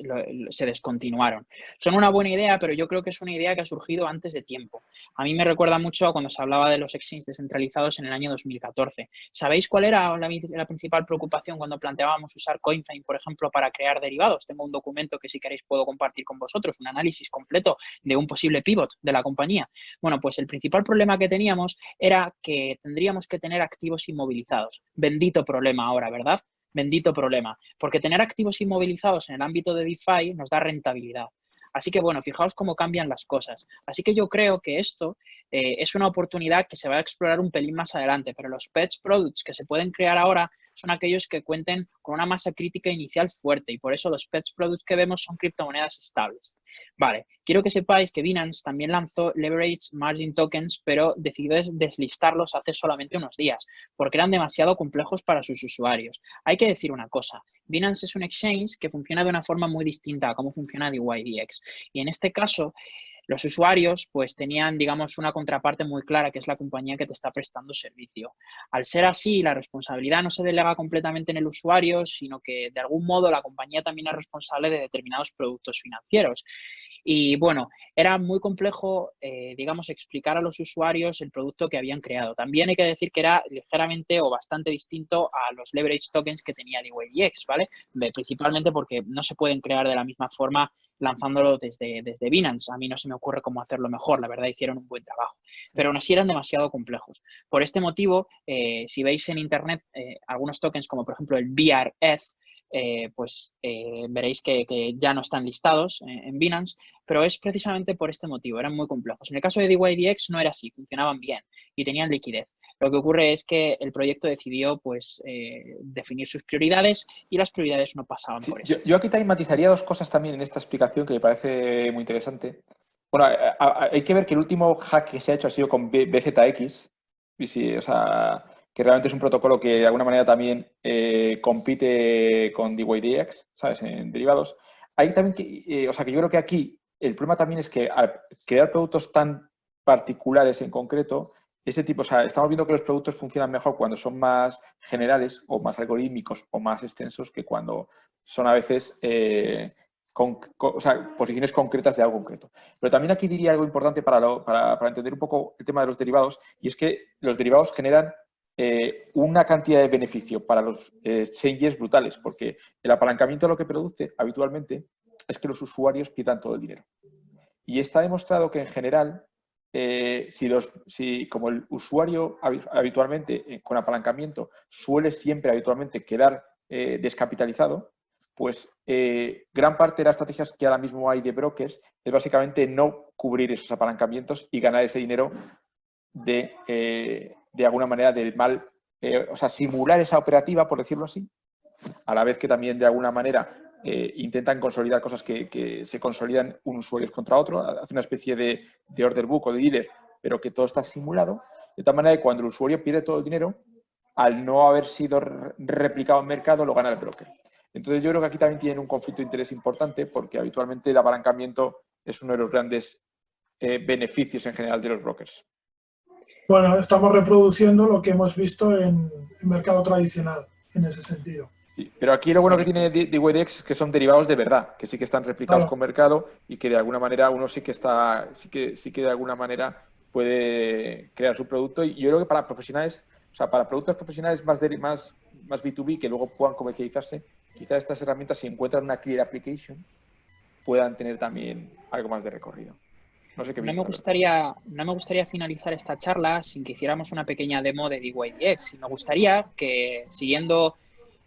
se descontinuaron. Son una buena idea, pero yo creo que es una idea que ha surgido antes de tiempo. A mí me recuerda mucho a cuando se hablaba de los exchanges descentralizados en el año 2014. ¿Sabéis cuál era la principal preocupación cuando planteábamos usar CoinFrame, por ejemplo, para crear derivados? Tengo un documento que si queréis puedo compartir con vosotros, un análisis completo de un posible pivot de la compañía. Bueno, pues el principal problema que teníamos era que tendríamos que tener activos inmovilizados. Bendito problema ahora, ¿verdad? Bendito problema, porque tener activos inmovilizados en el ámbito de DeFi nos da rentabilidad. Así que, bueno, fijaos cómo cambian las cosas. Así que yo creo que esto es una oportunidad que se va a explorar un pelín más adelante, pero los pledge products que se pueden crear ahora son aquellos que cuenten con una masa crítica inicial fuerte y por eso los pledge products que vemos son criptomonedas estables. Vale, quiero que sepáis que Binance también lanzó Leverage Margin Tokens, pero decidió deslistarlos hace solamente unos días, porque eran demasiado complejos para sus usuarios. Hay que decir una cosa, Binance es un exchange que funciona de una forma muy distinta a cómo funciona DYDX. Y en este caso, los usuarios pues tenían, digamos, una contraparte muy clara, que es la compañía que te está prestando servicio. Al ser así, la responsabilidad no se delega completamente en el usuario, sino que de algún modo la compañía también es responsable de determinados productos financieros. Y bueno, era muy complejo, digamos, explicar a los usuarios el producto que habían creado. También hay que decir que era ligeramente o bastante distinto a los leverage tokens que tenía DYDX, ¿vale? Principalmente porque no se pueden crear de la misma forma lanzándolo desde Binance. A mí no se me ocurre cómo hacerlo mejor, la verdad hicieron un buen trabajo, pero aún así eran demasiado complejos. Por este motivo, si veis en internet algunos tokens como por ejemplo el BRF, veréis que ya no están listados en Binance, pero es precisamente por este motivo, eran muy complejos. En el caso de DYDX no era así, funcionaban bien y tenían liquidez. Lo que ocurre es que el proyecto decidió pues, definir sus prioridades y las prioridades no pasaban por eso. Yo aquí también matizaría dos cosas también en esta explicación que me parece muy interesante. Bueno, hay que ver que el último hack que se ha hecho ha sido con BZX, y sí, o sea, que realmente es un protocolo que de alguna manera también compite con DYDX, ¿sabes? En derivados. Hay también que, o sea, que yo creo que aquí el problema también es que al crear productos tan particulares en concreto, ese tipo, o sea, estamos viendo que los productos funcionan mejor cuando son más generales o más algorítmicos o más extensos que cuando son a veces o sea, posiciones concretas de algo concreto. Pero también aquí diría algo importante para entender un poco el tema de los derivados, y es que los derivados generan una cantidad de beneficio para los exchanges brutales, porque el apalancamiento lo que produce habitualmente es que los usuarios pierdan todo el dinero. Y está demostrado que en general, si como el usuario habitualmente con apalancamiento suele siempre habitualmente quedar descapitalizado, pues gran parte de las estrategias que ahora mismo hay de brokers es básicamente no cubrir esos apalancamientos y ganar ese dinero de alguna manera del mal, o sea, simular esa operativa, por decirlo así, a la vez que también de alguna manera intentan consolidar cosas que se consolidan unos usuarios contra otro, hace una especie de order book o de dealer, pero que todo está simulado, de tal manera que cuando el usuario pierde todo el dinero, al no haber sido replicado en mercado, lo gana el broker. Entonces yo creo que aquí también tienen un conflicto de interés importante, porque habitualmente el apalancamiento es uno de los grandes beneficios en general de los brokers. Bueno, estamos reproduciendo lo que hemos visto en el mercado tradicional, en ese sentido. Sí, pero aquí lo bueno que tiene DYDX es que son derivados de verdad, que sí que están replicados Claro. con mercado y que de alguna manera uno sí que está, sí que de alguna manera puede crear su producto. Y yo creo que para profesionales, o sea, para productos profesionales más B2B que luego puedan comercializarse, quizás estas herramientas, si encuentran una clear application, puedan tener también algo más de recorrido. No sé qué No veis, me Alberto. gustaría finalizar esta charla sin que hiciéramos una pequeña demo de DYDX. Y me gustaría que, siguiendo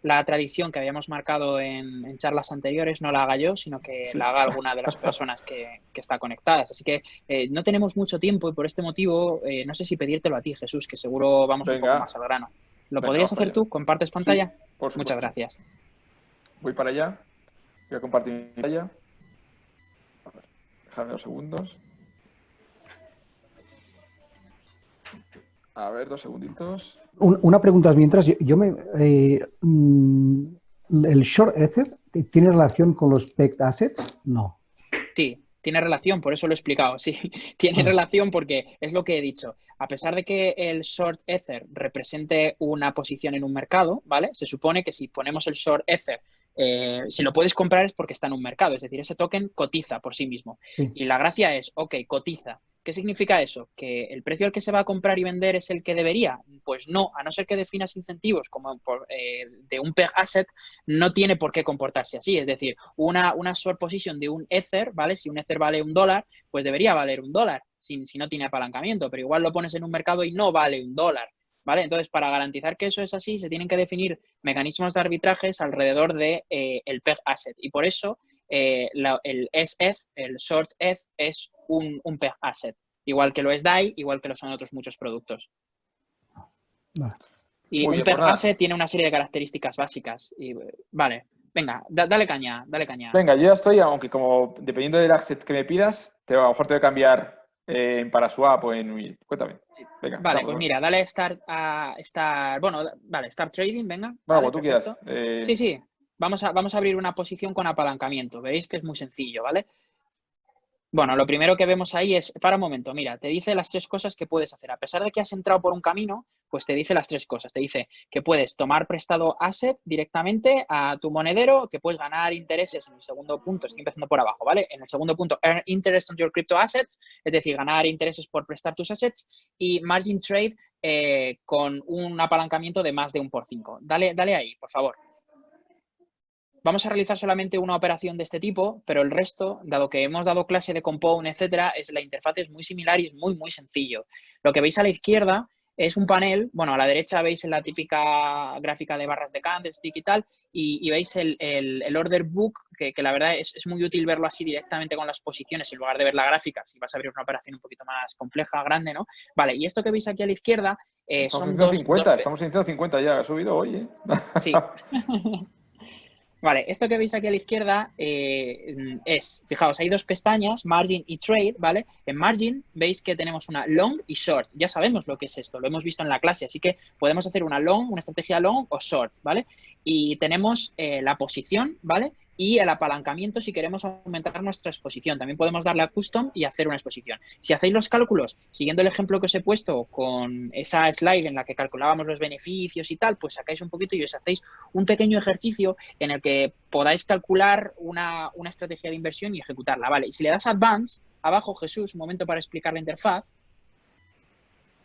la tradición que habíamos marcado en charlas anteriores, no la haga yo, sino que Sí. la haga alguna de las personas que está conectadas. Así que no tenemos mucho tiempo y por este motivo no sé si pedírtelo a ti, Jesús, que seguro vamos un poco Venga, más al grano. ¿Lo venga, podrías vamos para hacer allá. tú? ¿Compartes pantalla? Sí, por Muchas supuesto. gracias. Voy para allá. Voy a compartir mi pantalla. A ver, dejadme 2 segundos. A ver, 2 segunditos. Una pregunta mientras. ¿El short ether tiene relación con los pegged assets? No. Sí, tiene relación, por eso lo he explicado, sí, tiene relación porque es lo que he dicho. A pesar de que el short ether represente una posición en un mercado, ¿vale? Se supone que si ponemos el short ether, si lo puedes comprar es porque está en un mercado, es decir, ese token cotiza por sí mismo. Sí. Y la gracia es, ok, cotiza. ¿Qué significa eso? ¿Que el precio al que se va a comprar y vender es el que debería? Pues no, a no ser que definas incentivos como de un peg asset, no tiene por qué comportarse así. Es decir, una short position de un Ether, ¿vale? Si un Ether vale $1, pues debería valer $1 si no tiene apalancamiento, pero igual lo pones en un mercado y no vale $1, ¿vale? Entonces, para garantizar que eso es así, se tienen que definir mecanismos de arbitrajes alrededor de el peg asset. Y por eso el SETH, el short ETH, es un peg asset. Igual que lo es DAI, igual que lo son otros muchos productos. Vale. Y Muy un bien, peg pues nada. asset tiene una serie de características básicas. Y, vale, venga, dale caña, dale caña. Venga, yo ya estoy, aunque como dependiendo del asset que me pidas, a lo mejor te voy a cambiar en Paraswap o en... Cuéntame. Venga, Vale, vamos, pues mira, dale Start Trading, venga. bueno, Vale, como tú perfecto. quieras. Sí, sí. Vamos a abrir una posición con apalancamiento. Veréis que es muy sencillo, ¿vale? Bueno, lo primero que vemos ahí es, para un momento, mira, te dice las 3 cosas que puedes hacer. A pesar de que has entrado por un camino, pues te dice las 3 cosas. Te dice que puedes tomar prestado asset directamente a tu monedero, que puedes ganar intereses en el segundo punto. Estoy empezando por abajo, ¿vale? En el segundo punto, earn interest on your crypto assets, es decir, ganar intereses por prestar tus assets, y margin trade con un apalancamiento de más de 1/5. Dale ahí, por favor. Vamos a realizar solamente una operación de este tipo, pero el resto, dado que hemos dado clase de Compound, etcétera, la interfaz es muy similar y es muy, muy sencillo. Lo que veis a la izquierda es un panel, bueno, a la derecha veis la típica gráfica de barras de candlestick y tal, y veis el order book, que la verdad es muy útil verlo así directamente con las posiciones en lugar de ver la gráfica, si vas a abrir una operación un poquito más compleja, grande, ¿no? Vale, y esto que veis aquí a la izquierda Estamos son en dos... 150, estamos en 150 ya, ha subido hoy, ¿eh? Sí. Vale, esto que veis aquí a la izquierda fijaos, hay 2 pestañas, Margin y Trade, ¿vale? En Margin veis que tenemos una Long y Short. Ya sabemos lo que es esto, lo hemos visto en la clase, así que podemos hacer una Long, una estrategia Long o Short, ¿vale? Y tenemos la posición, ¿vale? Y el apalancamiento si queremos aumentar nuestra exposición. También podemos darle a Custom y hacer una exposición. Si hacéis los cálculos, siguiendo el ejemplo que os he puesto con esa slide en la que calculábamos los beneficios y tal, pues sacáis un poquito y os hacéis un pequeño ejercicio en el que podáis calcular una estrategia de inversión y ejecutarla, ¿vale? Y si le das Advance, abajo, Jesús, un momento para explicar la interfaz.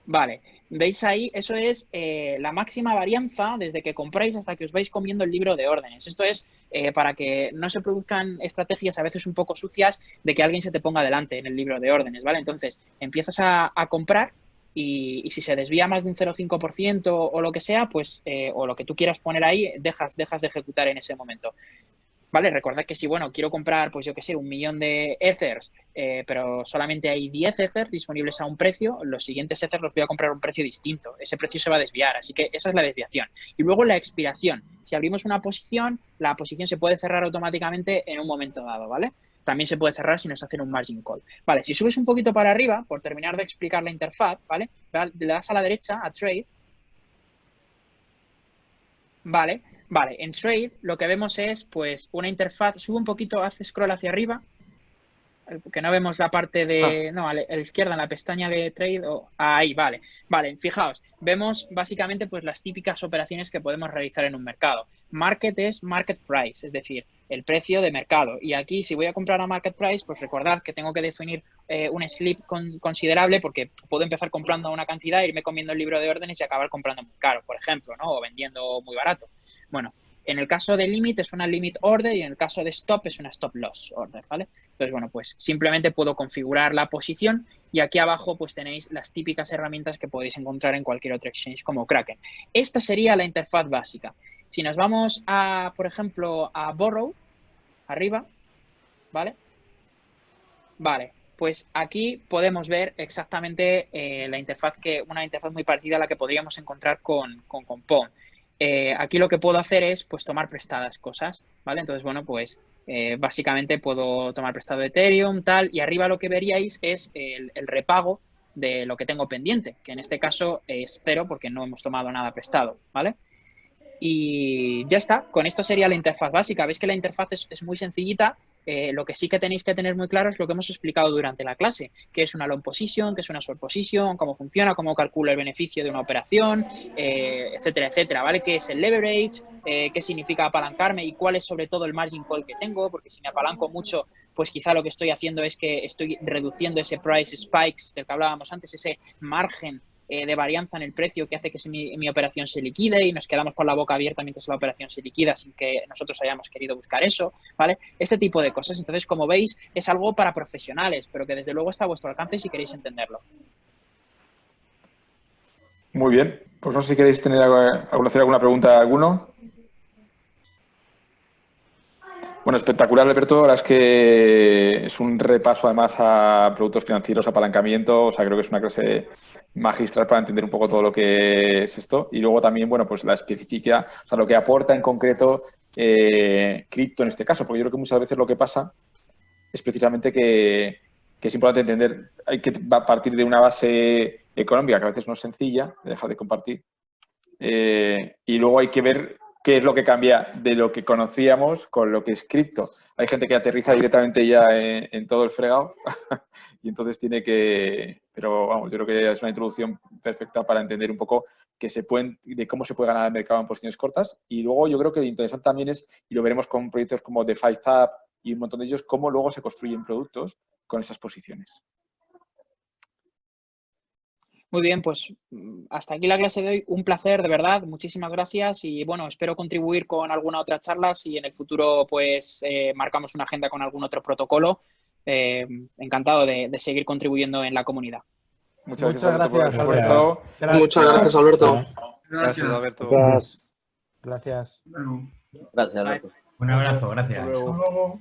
Vale, veis ahí, eso es la máxima varianza desde que compráis hasta que os vais comiendo el libro de órdenes. Esto es para que no se produzcan estrategias a veces un poco sucias de que alguien se te ponga delante en el libro de órdenes, ¿vale? Entonces, empiezas a comprar y si se desvía más de un 0,5% o lo que sea, pues, o lo que tú quieras poner ahí, dejas de ejecutar en ese momento. ¿Vale? Recordad que si, bueno, quiero comprar, pues yo qué sé, 1 millón de Ethers, pero solamente hay 10 Ethers disponibles a un precio, los siguientes Ethers los voy a comprar a un precio distinto. Ese precio se va a desviar, así que esa es la desviación. Y luego la expiración. Si abrimos una posición, la posición se puede cerrar automáticamente en un momento dado, ¿vale? También se puede cerrar si nos hacen un margin call. Vale, si subes un poquito para arriba, por terminar de explicar la interfaz, ¿vale? Le das a la derecha, a Trade. Vale, en Trade lo que vemos es pues una interfaz, sube un poquito, haz scroll hacia arriba. que no vemos la parte de... No, a la izquierda, en la pestaña de trade. Ahí, vale. Vale, fijaos. Vemos básicamente pues las típicas operaciones que podemos realizar en un mercado. Market es market price, es decir, el precio de mercado. Y aquí, si voy a comprar a market price, pues recordad que tengo que definir un slip considerable, porque puedo empezar comprando una cantidad, irme comiendo el libro de órdenes y acabar comprando muy caro, por ejemplo, ¿no? O vendiendo muy barato. Bueno, en el caso de limit es una limit order y en el caso de stop es una stop loss order, ¿vale? Entonces, bueno, pues simplemente puedo configurar la posición y aquí abajo pues tenéis las típicas herramientas que podéis encontrar en cualquier otro exchange como Kraken. Esta sería la interfaz básica. Si nos vamos a, por ejemplo, a Borrow, arriba, ¿vale? Vale, pues aquí podemos ver exactamente la interfaz, una interfaz muy parecida a la que podríamos encontrar con Compound. Aquí lo que puedo hacer es pues tomar prestadas cosas, ¿vale? Entonces, bueno, pues básicamente puedo tomar prestado Ethereum, tal, y arriba lo que veríais es el repago de lo que tengo pendiente, que en este caso es 0 porque no hemos tomado nada prestado, ¿vale? Y ya está, con esto sería la interfaz básica. Veis que la interfaz es muy sencillita. Lo que sí que tenéis que tener muy claro es lo que hemos explicado durante la clase, que es una long position, que es una short position, cómo funciona, cómo calcula el beneficio de una operación, etcétera, etcétera, ¿vale? ¿Qué es el leverage? ¿Qué significa apalancarme? Y cuál es sobre todo el margin call que tengo, porque si me apalanco mucho, pues quizá lo que estoy haciendo es que estoy reduciendo ese price spikes del que hablábamos antes, ese margen de varianza en el precio que hace que mi operación se liquide y nos quedamos con la boca abierta mientras la operación se liquida sin que nosotros hayamos querido buscar eso, ¿vale? Este tipo de cosas. Entonces, como veis, es algo para profesionales, pero que desde luego está a vuestro alcance si queréis entenderlo. Muy bien. Pues no sé si queréis hacer alguna pregunta a alguno. Bueno, espectacular, Alberto. La verdad es que es un repaso además a productos financieros, apalancamiento. O sea, creo que es una clase magistral para entender un poco todo lo que es esto. Y luego también, bueno, pues la especificidad, o sea, lo que aporta en concreto cripto en este caso. Porque yo creo que muchas veces lo que pasa es precisamente que es importante entender, hay que partir de una base económica que a veces no es sencilla, de dejar de compartir. Y luego hay que ver qué es lo que cambia de lo que conocíamos con lo que es cripto. Hay gente que aterriza directamente ya en todo el fregado y entonces tiene que... Pero vamos, yo creo que es una introducción perfecta para entender un poco de cómo se puede ganar el mercado en posiciones cortas. Y luego yo creo que lo interesante también es, y lo veremos con proyectos como DeFi Tab y un montón de ellos, cómo luego se construyen productos con esas posiciones. Muy bien, pues hasta aquí la clase de hoy. Un placer, de verdad. Muchísimas gracias y bueno, espero contribuir con alguna otra charla si en el futuro pues marcamos una agenda con algún otro protocolo. Encantado de seguir contribuyendo en la comunidad. Muchas gracias, Alberto. Muchas gracias, Alberto. Gracias. Alberto. Gracias. Luego. Gracias, Alberto. Un abrazo, gracias. Hasta luego.